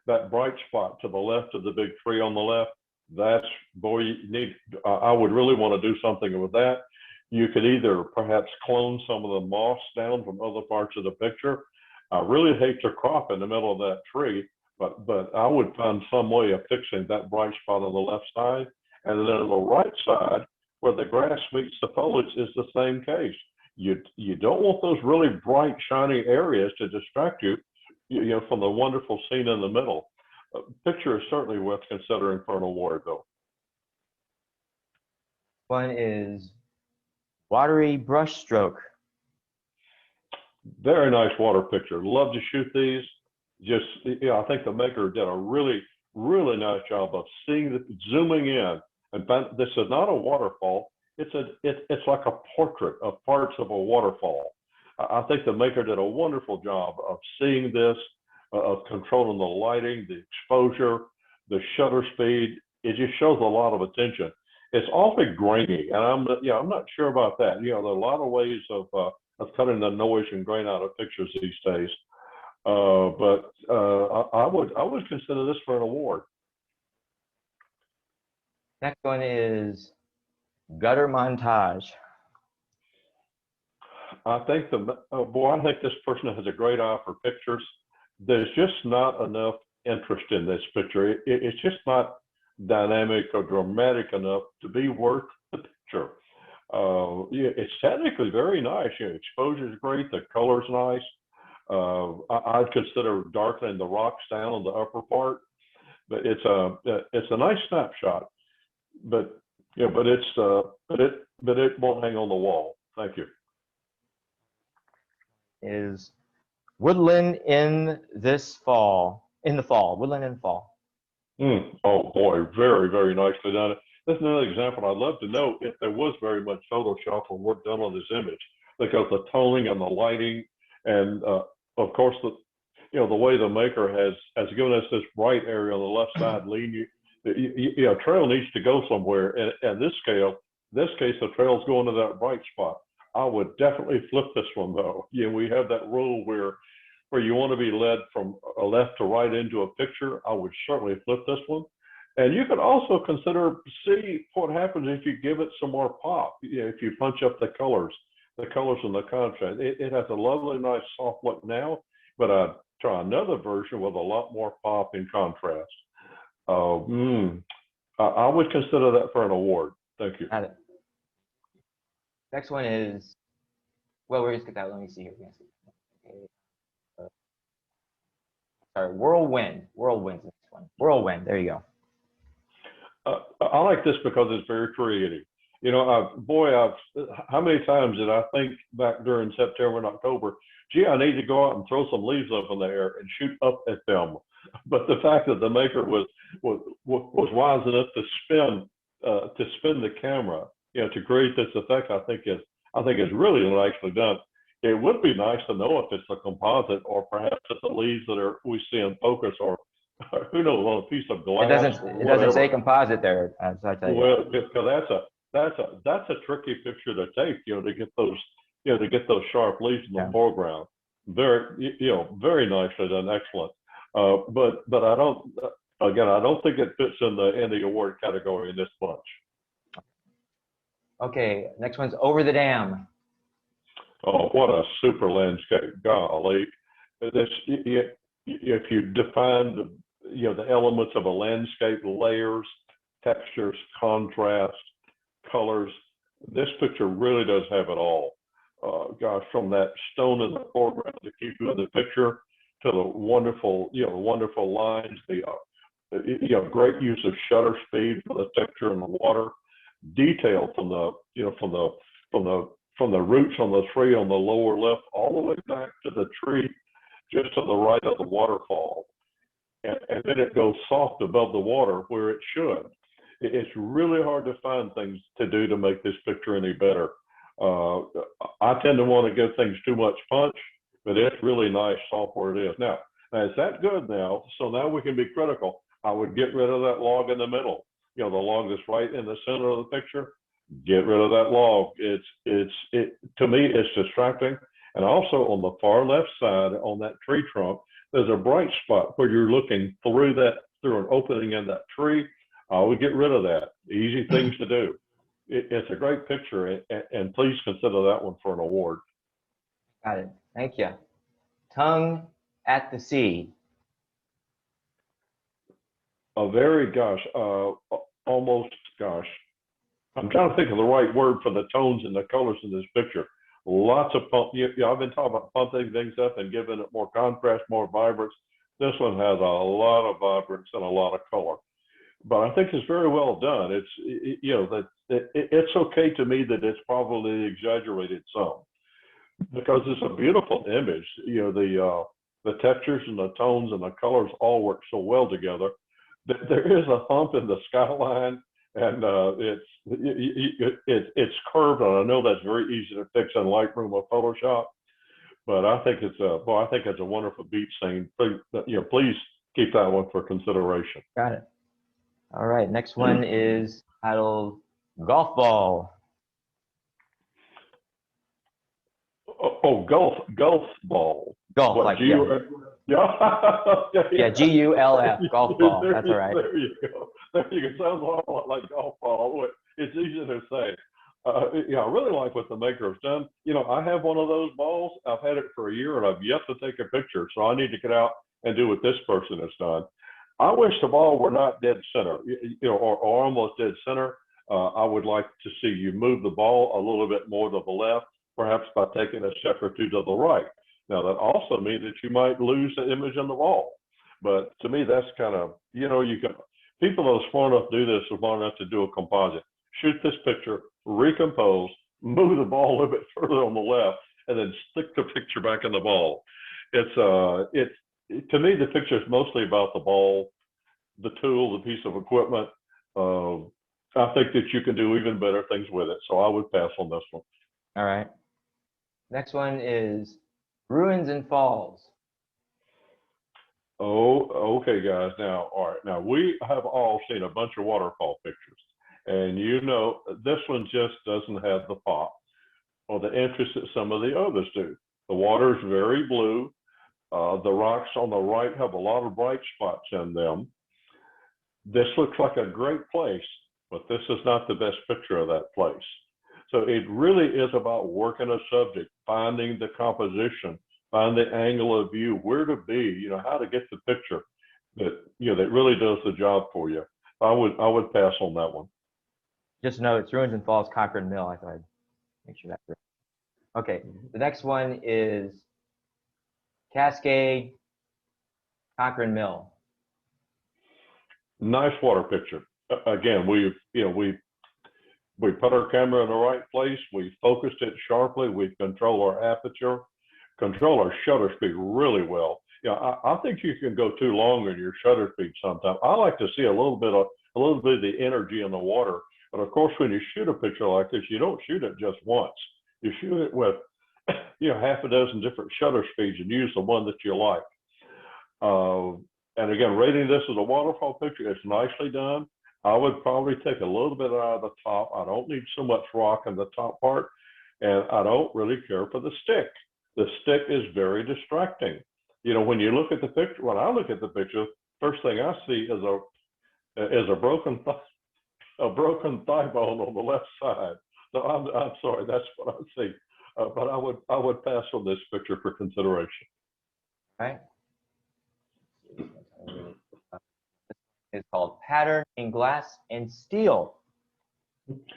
That bright spot to the left of the big tree on the left, I would really want to do something with that. You could either perhaps clone some of the moss down from other parts of the picture. I really hate to crop in the middle of that tree, but I would find some way of fixing that bright spot on the left side. And then on the right side, where the grass meets the foliage, is the same case. You don't want those really bright, shiny areas to distract you, from the wonderful scene in the middle. Picture is certainly worth considering for an award, though. One is Watery Brushstroke. Very nice water picture. Love to shoot these. I think the maker did a really, really nice job of zooming in. And this is not a waterfall. It's like a portrait of parts of a waterfall. I think the maker did a wonderful job of seeing this, of controlling the lighting, the exposure, the shutter speed. It just shows a lot of attention. It's awfully grainy, and I'm not sure about that. There are a lot of ways of cutting the noise and grain out of pictures these days. But I would consider this for an award. Next one is Gutter Montage. I think I think this person has a great eye for pictures. There's just not enough interest in this picture. It's just not dynamic or dramatic enough to be worth the picture. It's technically very nice. Exposure is great. The color's nice. I'd consider darkening the rocks down on the upper part, but it's a nice snapshot. But it won't hang on the wall. Thank you. Is Woodland in the fall. Woodland in the fall. Oh boy, very, very nicely done. That's another example. I'd love to know if there was very much Photoshop or work done on this image, because the toning and the lighting, and of course the way the maker has given us this bright area on the left side, leading a trail needs to go somewhere. And this case, the trail's going to that bright spot. I would definitely flip this one though. We have that rule where you want to be led from left to right into a picture. I would certainly flip this one. And you could also see what happens if you give it some more pop. If you punch up the colors and the contrast. It has a lovely, nice, soft look now, but I'd try another version with a lot more pop and contrast. I would consider that for an award. Thank you. Got it. Next one is, where's that? Let me see here. Sorry, Whirlwind. Whirlwind's the next one. Whirlwind. There you go. I like this because it's very creative. You know, how many times did I think back during September and October, gee, I need to go out and throw some leaves up in the air and shoot up at them. But the fact that the maker was wise enough to spin the camera, you know, to create this effect, I think is really nicely done. It would be nice to know if it's a composite or perhaps it's the leaves that we see in focus, or who knows, on a piece of glass. It doesn't say composite there, as I tell you. Well, because that's a tricky picture to take, you know, to get those sharp leaves in the foreground. Very, you know, very nicely done, excellent. But I don't think it fits in the award category in this bunch. Okay, next one's Over the Dam. Oh, what a super landscape! Golly, if you define the elements of a landscape, layers, textures, contrast, colors, this picture really does have it all. From that stone in the foreground to keep you in the picture, to the wonderful lines, the great use of shutter speed for the texture in the water, detail from the roots on the tree on the lower left all the way back to the tree just to the right of the waterfall, and then it goes soft above the water where it should. It's really hard to find things to do to make this picture any better. I tend to want to give things too much punch, but it's really nice soft where it is. Now is that good now? So now we can be critical. I would get rid of that log in the middle. You know, the log that's right in the center of the picture. Get rid of that log. To me, it's distracting. And also on the far left side, on that tree trunk, there's a bright spot where you're looking through an opening in that tree. I would get rid of that. Easy things to do. It's a great picture, and please consider that one for an award. Got it. Thank you. Tongue at the Sea. Almost, I'm trying to think of the right word for the tones and the colors in this picture. Lots of pump. I've been talking about pumping things up and giving it more contrast, more vibrance. This one has a lot of vibrance and a lot of color. But I think it's very well done. It's okay to me that it's probably exaggerated some, because it's a beautiful image. You know, the textures and the tones and the colors all work so well together. There is a hump in the skyline, and it's curved, and I know that's very easy to fix in Lightroom or Photoshop. But I think it's a wonderful beach scene. Please keep that one for consideration. Got it. All right, next one is titled Golf Ball. Golf ball. Golf, what, like yeah, G-U-L-F, golf ball. That's all right. There you go. Sounds a lot like golf ball. It's easy to say. I really like what the maker has done. You know, I have one of those balls. I've had it for a year, and I've yet to take a picture. So I need to get out and do what this person has done. I wish the ball were not dead center, or almost dead center. I would like to see you move the ball a little bit more to the left, perhaps by taking a step or two to the right. Now, that also means that you might lose the image on the ball. But to me, that's kind of, people that are smart enough to do this are smart enough to do a composite. Shoot this picture, recompose, move the ball a little bit further on the left, and then stick the picture back in the ball. To me, the picture is mostly about the ball, the tool, the piece of equipment. I think that you can do even better things with it. So I would pass on this one. All right. Next one is Ruins and Falls. Oh, okay, guys. Now, all right. Now, we have all seen a bunch of waterfall pictures. And this one just doesn't have the pop or the interest that some of the others do. The water is very blue. The rocks on the right have a lot of bright spots in them. This looks like a great place, but this is not the best picture of that place. So it really is about working a subject, finding the composition, find the angle of view, where to be, how to get the picture that really does the job for you. I would pass on that one. Just know it's Ruins and Falls, Cochrane Mill. I thought I'd make sure that's right. Okay, the next one is Cascade, Cochrane Mill. Nice water picture. Again, we put our camera in the right place, we focused it sharply, we control our aperture, control our shutter speed really well. You know, I think you can go too long in your shutter speed sometimes. I like to see a little bit of the energy in the water. But of course, when you shoot a picture like this, you don't shoot it just once. You shoot it with, you know, half a dozen different shutter speeds and use the one that you like. And again, rating this as a waterfall picture, it's nicely done. I would probably take a little bit out of the top. I don't need so much rock in the top part, and I don't really care for the stick. The stick is very distracting. You know, when you look at the picture, when I look at the picture, first thing I see is a broken thigh bone on the left side. So I'm sorry, that's what I see. But I would pass on this picture for consideration. Right. It's called Pattern in Glass and Steel.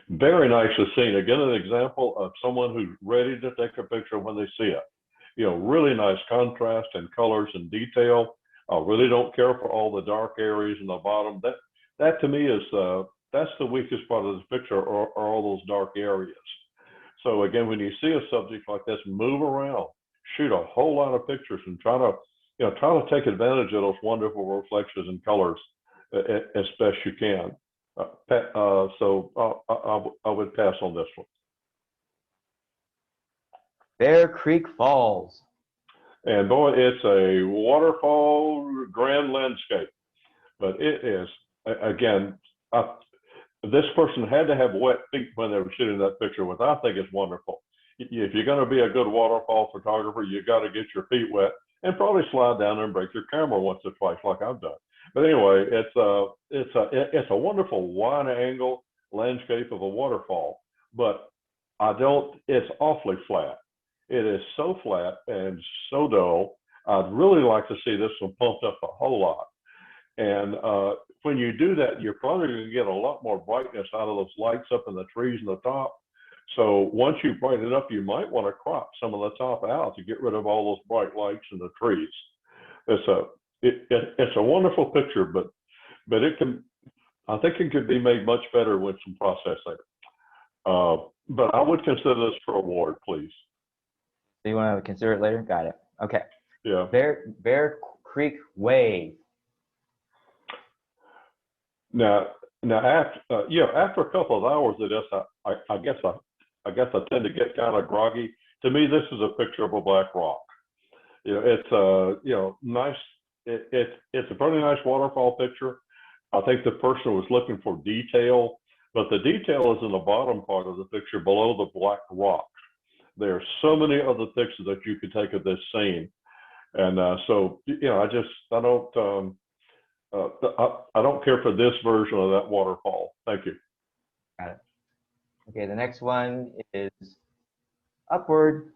Very nicely seen. Again, an example of someone who's ready to take a picture when they see it. You know, really nice contrast and colors and detail. I really don't care for all the dark areas in the bottom. That to me is that's the weakest part of the picture, are all those dark areas. So again, when you see a subject like this, move around, shoot a whole lot of pictures, and try to take advantage of those wonderful reflections and colors as best you can. So I would pass on this one. Bear Creek Falls. And boy, it's a waterfall grand landscape, but it is, again, this person had to have wet feet when they were shooting that picture, which I think is wonderful. If you're going to be a good waterfall photographer, you got to get your feet wet and probably slide down and break your camera once or twice, like I've done. But anyway, it's a wonderful wide angle landscape of a waterfall, but it's awfully flat. It is so flat and so dull. I'd really like to see this one pumped up a whole lot. And when you do that, you're probably going to get a lot more brightness out of those lights up in the trees in the top. So once you brighten it up, you might want to crop some of the top out to get rid of all those bright lights in the trees. It's a wonderful picture, but I think it could be made much better with some processing. But I would consider this for award, please. So you want to consider it later? Got it. Okay. Yeah. Bear Creek Wave. Now after a couple of hours of this, I guess I tend to get kind of groggy. To me, this is a picture of a black rock. You know, it's nice. It's a pretty nice waterfall picture. I think the person was looking for detail, but the detail is in the bottom part of the picture below the black rock. There are so many other pictures that you could take of this scene, and so I don't care for this version of that waterfall. Thank you. Got it. Okay, the next one is Upward.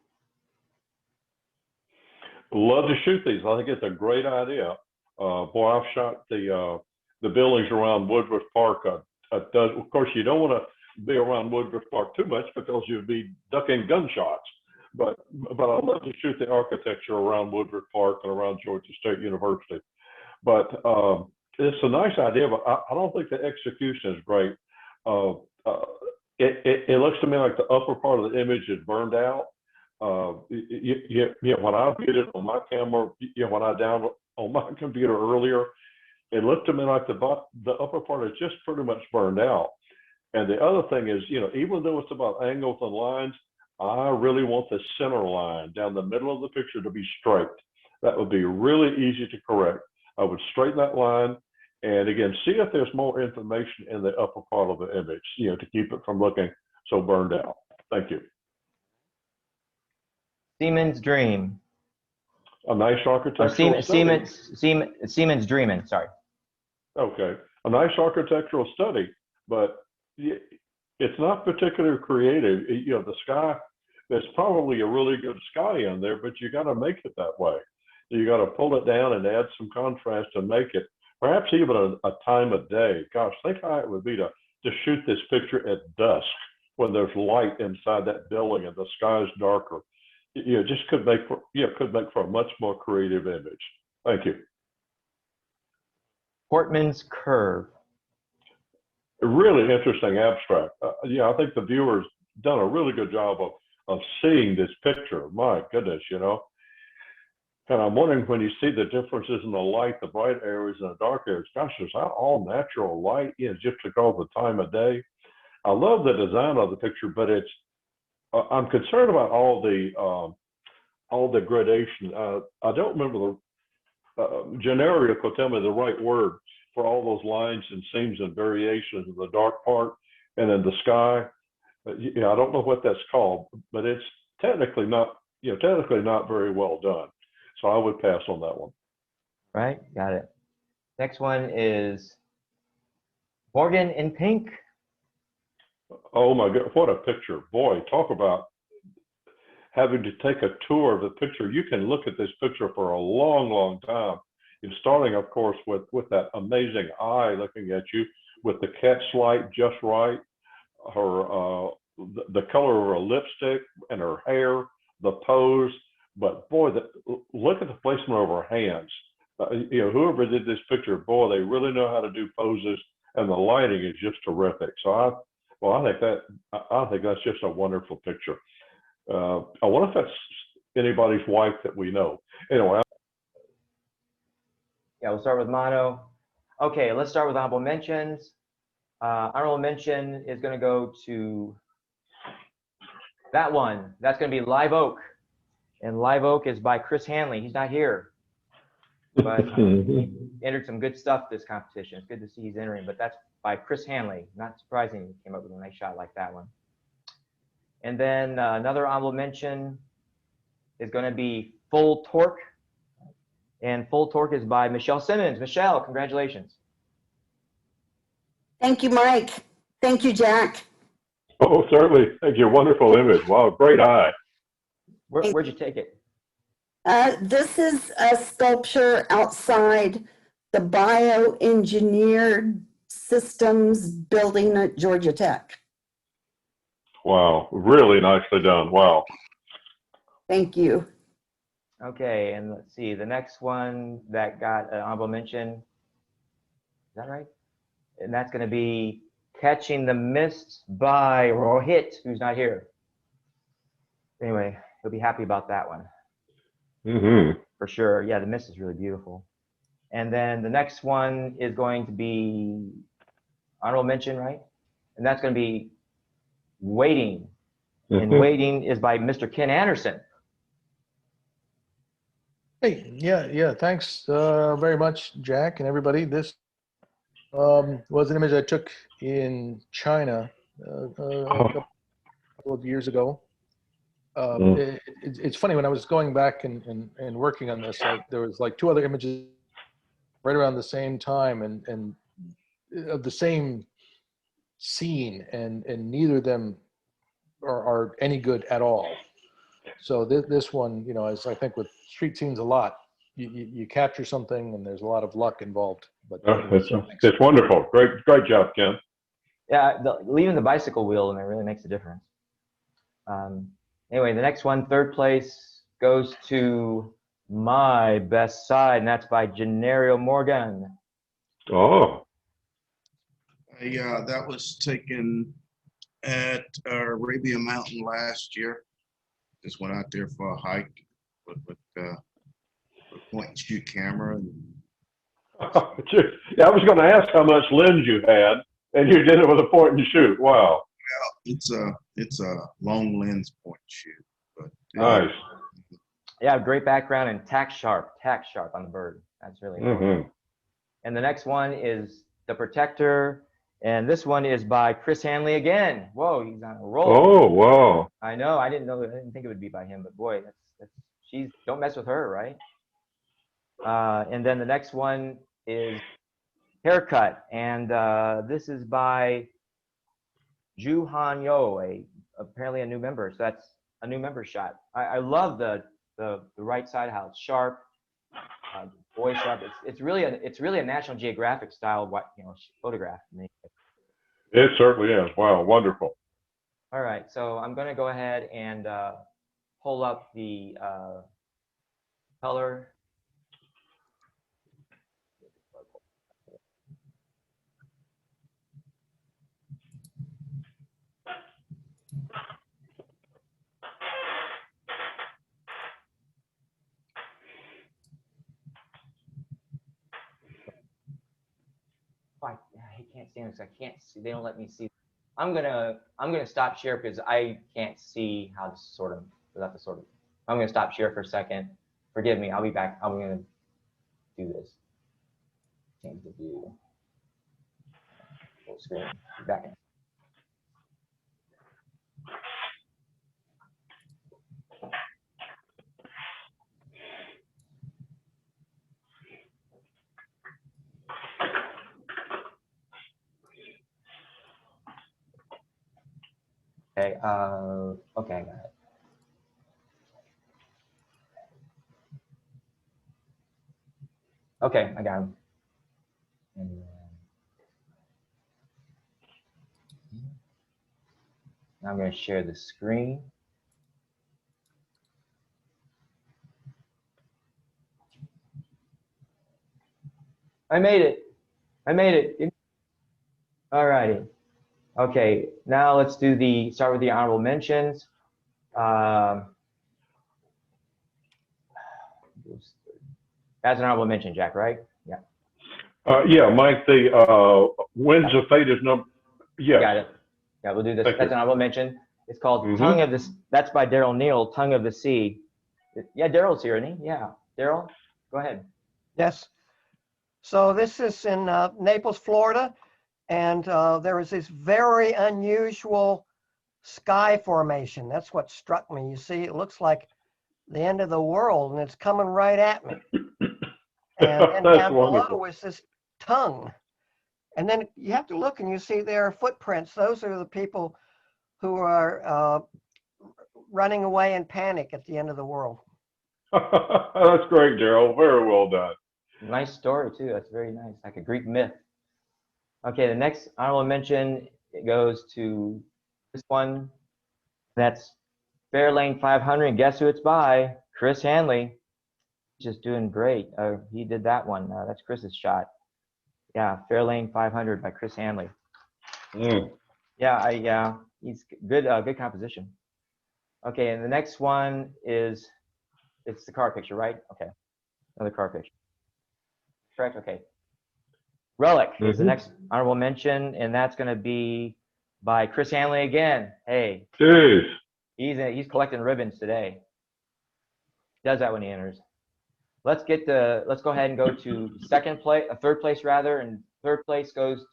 Love to shoot these. I think it's a great idea. Boy, I've shot the buildings around Woodruff Park. Of course, you don't want to be around Woodruff Park too much because you'd be ducking gunshots. But I love to shoot the architecture around Woodruff Park and around Georgia State University. But it's a nice idea, but I don't think the execution is great. It looks to me like the upper part of the image is burned out. When I viewed it on my camera, when I downloaded on my computer earlier, it looked to me like the upper part is just pretty much burned out. And the other thing is, even though it's about angles and lines, I really want the center line down the middle of the picture to be straight. That would be really easy to correct. I would straighten that line, and again, see if there's more information in the upper part of the image, to keep it from looking so burned out. Thank you. Seaman's Dream. A nice architectural study. Seaman's Dreaming, sorry. Okay, a nice architectural study, but it's not particularly creative. The sky, there's probably a really good sky in there, but you got to make it that way. You got to pull it down and add some contrast to make it, perhaps even a time of day. Gosh, think how it would be to shoot this picture at dusk when there's light inside that building and the sky is darker. Just could make for a much more creative image. Thank you. Portman's Curve. really interesting abstract. Yeah, I think the viewer's done a really good job of seeing this picture. My goodness, you know. And I'm wondering when you see the differences in the light, the bright areas and the dark areas, gosh, is that all natural light? You know, just because of the time of day. I love the design of the picture, but I'm concerned about all the gradation. I don't remember the generic will tell me the right word for all those lines and seams and variations of the dark part and then the sky. You know, I don't know what that's called, but it's technically not, you know, technically not very well done. So I would pass on that one. Right, got it. Next one is Morgan in pink. Oh my God, what a picture. Boy, talk about having to take a tour of the picture. You can look at this picture for a long, long time. You're starting, of course, with that amazing eye looking at you, with the cat's light just right, her the color of her lipstick and her hair, the pose. But boy, look at the placement of her hands. You know, whoever did this picture, boy, they really know how to do poses, and the lighting is just terrific. So I think that's just a wonderful picture. I wonder if that's anybody's wife that we know. Anyway. Yeah, we'll start with mono. Okay, let's start with honorable mentions. Honorable mention is going to go to that one. That's going to be Live Oak. And Live Oak is by Chris Hanley. He's not here, but he entered some good stuff this competition. It's good to see he's entering, but that's by Chris Hanley. Not surprising he came up with a nice shot like that one. And then another honorable mention is going to be Full Torque. And Full Torque is by Michelle Simmons. Michelle, congratulations. Thank you, Mike. Thank you, Jack. Oh, certainly. Thank you. Wonderful image. Wow, great eye. Where'd you take it? This is a sculpture outside the bioengineered systems building at Georgia Tech. Wow, really nicely done. Wow. Thank you. Okay, and let's see, the next one that got an honorable mention, is that right? And that's going to be Catching the Mist by Rohit, who's not here. Anyway, he'll be happy about that one. For sure. Yeah, the mist is really beautiful. And then the next one is going to be honorable mention, right? And that's going to be Waiting. And Waiting is by Mr. Ken Anderson. Hey, yeah. Thanks very much, Jack, and everybody. This was an image I took in China a couple of years ago. It's funny, when I was going back and working on this, there was like two other images right around the same time and of the same scene, and neither of them are any good at all. So this one, you know, as I think with street scenes a lot, you capture something and there's a lot of luck involved. But it's wonderful. Great job, Ken. Yeah, leaving the bicycle wheel in there really makes a difference. Anyway, the next one, third place, goes to My Best Side, and that's by Gennario Morgan. Oh. Yeah, that was taken at Arabia Mountain last year. Just went out there for a hike with point and shoot camera. Yeah, I was going to ask how much lens you had, and you did it with a point and shoot. Wow. Well, it's a long lens point and shoot. But nice. Yeah, great background and tack sharp on the bird. That's really important. And the next one is The Protector. And this one is by Chris Hanley again. Whoa, he's on a roll. Oh, wow. I know. I didn't think it would be by him, but boy, she's don't mess with her, right? And then the next one is Haircut, and this is by Ju Han Yo, apparently a new member. So that's a new member shot. I love the right side, how it's sharp, boy sharp. It's really a National Geographic style photograph to me. It certainly is. Wow, wonderful. All right, so I'm going to go ahead and pull up the color. can't stand this. I can't see. They don't let me see. I'm gonna stop share because I can't see how to sort them without the sort of. I'm gonna stop share for a second. Forgive me. I'll be back. I'm gonna do this. Change the view. Full screen. Be back in. Okay. Okay, I got it. Okay, I got him. And now I'm going to share the screen. I made it. I made it. All righty. Okay, now let's do start with the honorable mentions. That's an honorable mention, Jack, right? Yeah. Yeah, Mike, the Winds of Fate is number, yeah. Got it. Yeah, we'll do this. Thank That's you. an honorable mention. It's called Mhm. Tongue of the, that's by Daryl Neal, Tongue of the Sea. Yeah, Daryl's here, isn't he? Yeah. Daryl, go ahead. Yes. So this is in Naples, Florida, and there is this very unusual sky formation. That's what struck me. You see, it looks like the end of the world, and it's coming right at me. And That's down wonderful. below is this tongue. And then you have to look, and you see there are footprints. Those are the people who are running away in panic at the end of the world. That's great, Daryl. Very well done. Nice story, too. That's very nice, like a Greek myth. Okay, the next honorable mention, it goes to this one. That's Fairlane 500. And guess who it's by? Chris Hanley. Just doing great. He did that one. That's Chris's shot. Yeah, Fairlane 500 by Chris Hanley. Mm. Yeah, he's good. Good composition. Okay, and the next one is, it's the car picture, right? Okay, another car picture. Correct. Okay. Relic is the next honorable mention, and that's going to be by Chris Hanley again. Hey, Jeez. he's collecting ribbons today. He does that when he enters. Let's go ahead and go to third place rather, and third place goes to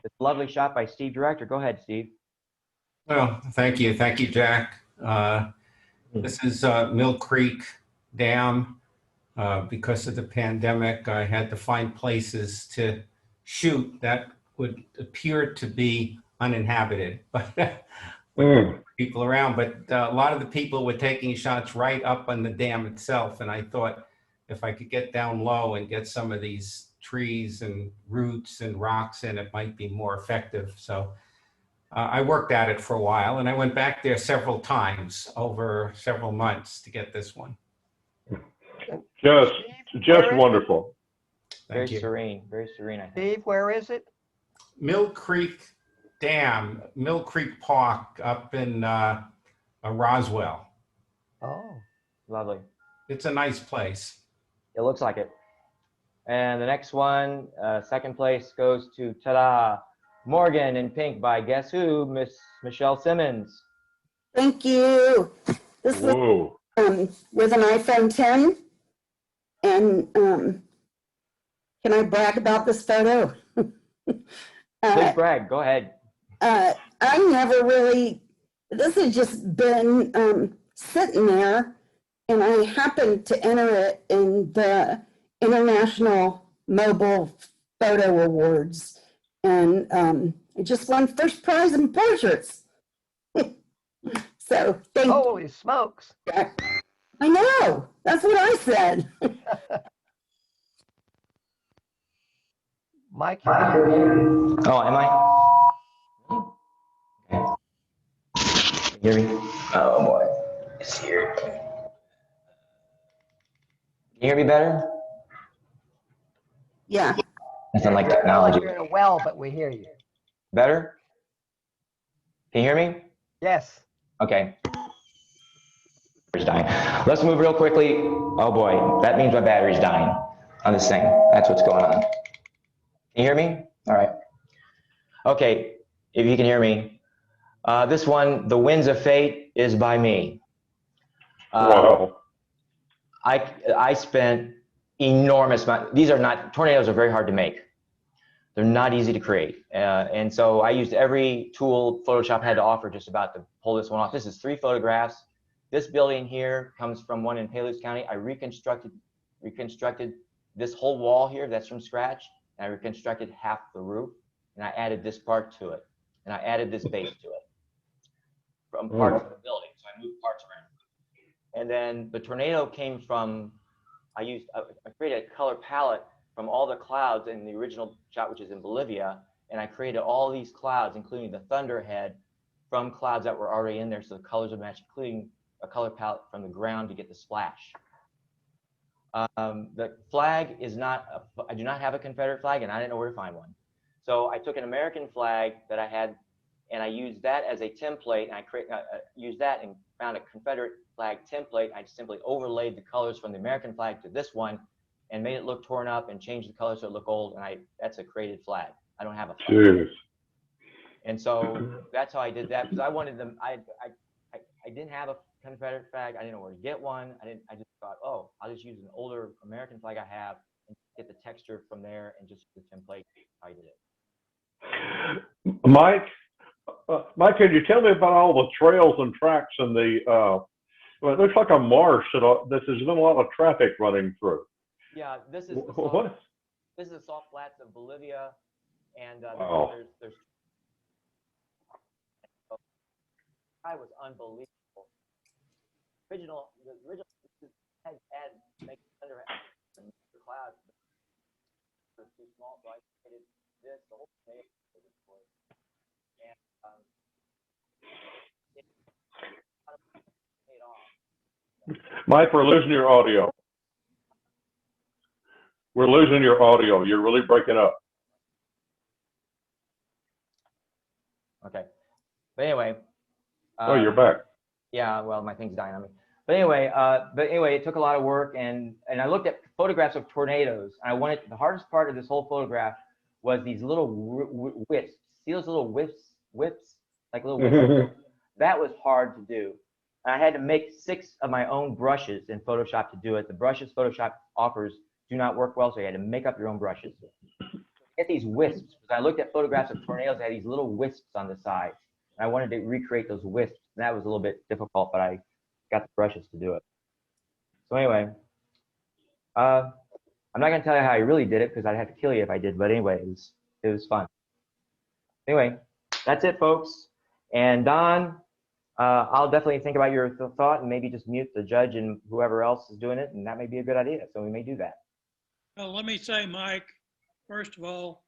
this lovely shot by Steve Director. Go ahead, Steve. Well, thank you, Jack. This is Mill Creek Dam. Because of the pandemic, I had to find places to shoot that would appear to be uninhabited, but people around. But a lot of the people were taking shots right up on the dam itself, and I thought if I could get down low and get some of these trees and roots and rocks in, it might be more effective. So I worked at it for a while, and I went back there several times over several months to get this one. Just Where is wonderful. Very Thank you. serene, very serene, I think. Steve, where is it? Mill Creek Dam, Mill Creek Park up in Roswell. Oh, Lovely. It's a nice place. It looks like it. And the next one, second place goes to ta-da, Morgan in Pink by guess who? Miss Michelle Simmons. Thank you. This was Whoa. with an iPhone 10. And can I brag about this photo? Please brag. Go ahead. I never really, this has just been sitting there, and I happened to enter it in the International Mobile Photo Awards, and I just won first prize in portraits. So thank you. holy smokes. I know, that's what I said. Mike, you're Oh, am I? Okay. Hear me? Oh boy, it's here. Can you hear me better? Yeah. Nothing like technology. you're in a well, but we hear you. Better? Can you hear me? Yes. Okay. Battery's dying. Let's move real quickly. Oh boy, that means my battery's dying on this thing. That's what's going on. Can you hear me? All right. Okay, if you can hear me. This one, The Winds of Fate, is by me. Wow. I spent enormous amount. These are not, tornadoes are very hard to make. They're not easy to create. And so I used every tool Photoshop had to offer just about to pull this one off. This is 3 photographs. This building here comes from one in Palouse County. I reconstructed this whole wall here, that's from scratch. And I reconstructed half the roof, and I added this part to it. And I added this base to it from parts of the building. So I moved parts around. And then the tornado came from, I created a color palette from all the clouds in the original shot, which is in Bolivia. And I created all these clouds, including the thunderhead, from clouds that were already in there. So the colors would match, including a color palette from the ground to get the splash. The flag is not, I do not have a Confederate flag, and I didn't know where to find one. So I took an American flag that I had, and I used that as a template, and I used that and found a Confederate flag template. I simply overlaid the colors from the American flag to this one and made it look torn up and changed the colors so it looked old, and that's a created flag. I don't have a flag. Jeez. And so that's how I did that, because I wanted them, I didn't have a Confederate flag. I didn't know where to get one. I just thought, oh, I'll just use an older American flag I have and get the texture from there and just the template. I did it. Mike, can you tell me about all the trails and tracks and the, well, it looks like a marsh that there's been a lot of traffic running through. Yeah, this is the salt flats of Bolivia, and Wow. there's I was unbelievable. The original had make under clouds. It was too small, so I created this the whole day. And it paid off. Mike, we're losing your audio. We're losing your audio. You're really breaking up. Okay, but anyway. Oh, you're back. Yeah, well, my thing's dying on me. But anyway, it took a lot of work, and I looked at photographs of tornadoes. And I wanted, the hardest part of this whole photograph was these little wisps. See those little whips, like little whips? That was hard to do. And I had to make 6 of my own brushes in Photoshop to do it. The brushes Photoshop offers do not work well, so you had to make up your own brushes. Get these wisps. Because I looked at photographs of tornadoes that had these little wisps on the sides. And I wanted to recreate those wisps. And that was a little bit difficult, but I got the brushes to do it. So anyway, I'm not going to tell you how I really did it, because I'd have to kill you if I did. But anyway, it was fun. Anyway, that's it, folks. And Don, I'll definitely think about your thought and maybe just mute the judge and whoever else is doing it, and that may be a good idea. So we may do that. Well, let me say, Mike, first of all,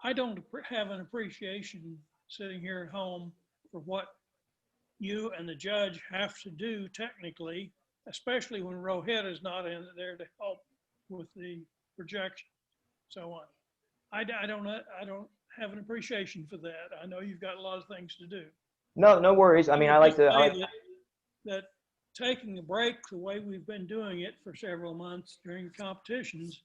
I don't have an appreciation sitting here at home for what you and the judge have to do technically, especially when Rohit is not in there to help with the projection, so on. I don't have an appreciation for that. I know you've got a lot of things to do. No worries. I mean, I like to. That taking a break the way we've been doing it for several months during competitions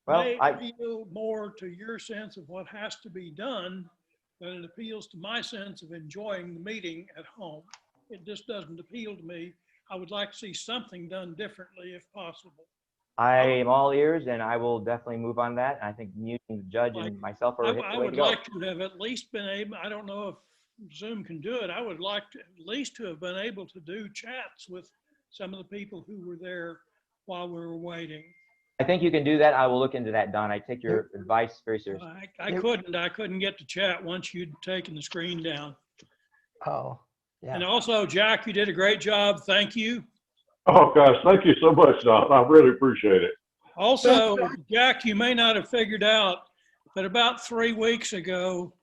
may appeal more to your sense of what has to be done than it appeals to my sense of enjoying the meeting at home. It just doesn't appeal to me. I would like to see something done differently if possible. I am all ears, and I will definitely move on that. And I think muting the judge and myself are I would like to have at least been able, I don't know if Zoom can do it, I would like to at least to have been able to do chats with some of the people who were there while we were waiting. I think you can do that. I will look into that, Don. I take your advice very seriously. I couldn't get to chat once you'd taken the screen down. Oh, yeah. And also, Jack, you did a great job. Thank you. Oh, gosh, thank you so much, Don. I really appreciate it. Also, Jack, you may not have figured out that about 3 weeks ago,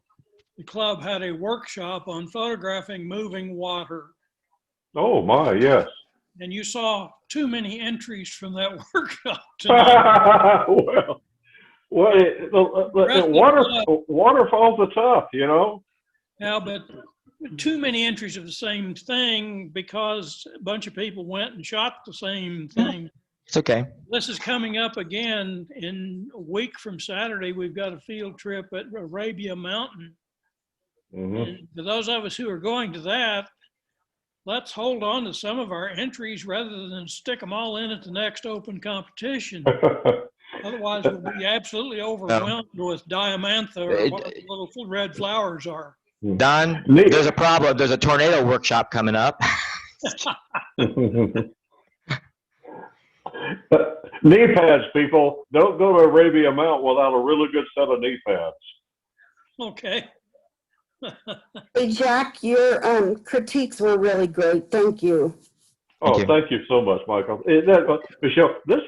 the club had a workshop on photographing moving water. Oh, my, yes. And you saw too many entries from that workshop tonight. Waterfalls are tough, you know? Yeah, but too many entries of the same thing because a bunch of people went and shot the same thing. It's okay. This is coming up again in a week from Saturday. We've got a field trip at Arabia Mountain. Mhm. And for those of us who are going to that, let's hold on to some of our entries rather than stick them all in at the next open competition. Otherwise, we'll be absolutely overwhelmed with diamantha or what the little red flowers are. Don, Neat. there's a problem. There's a tornado workshop coming up. Knee pads, people. Don't go to Arabia Mount without a really good set of knee pads. Okay. Hey, Jack, your critiques were really great. Thank you. Oh, you. thank you so much, Michael. Michelle, this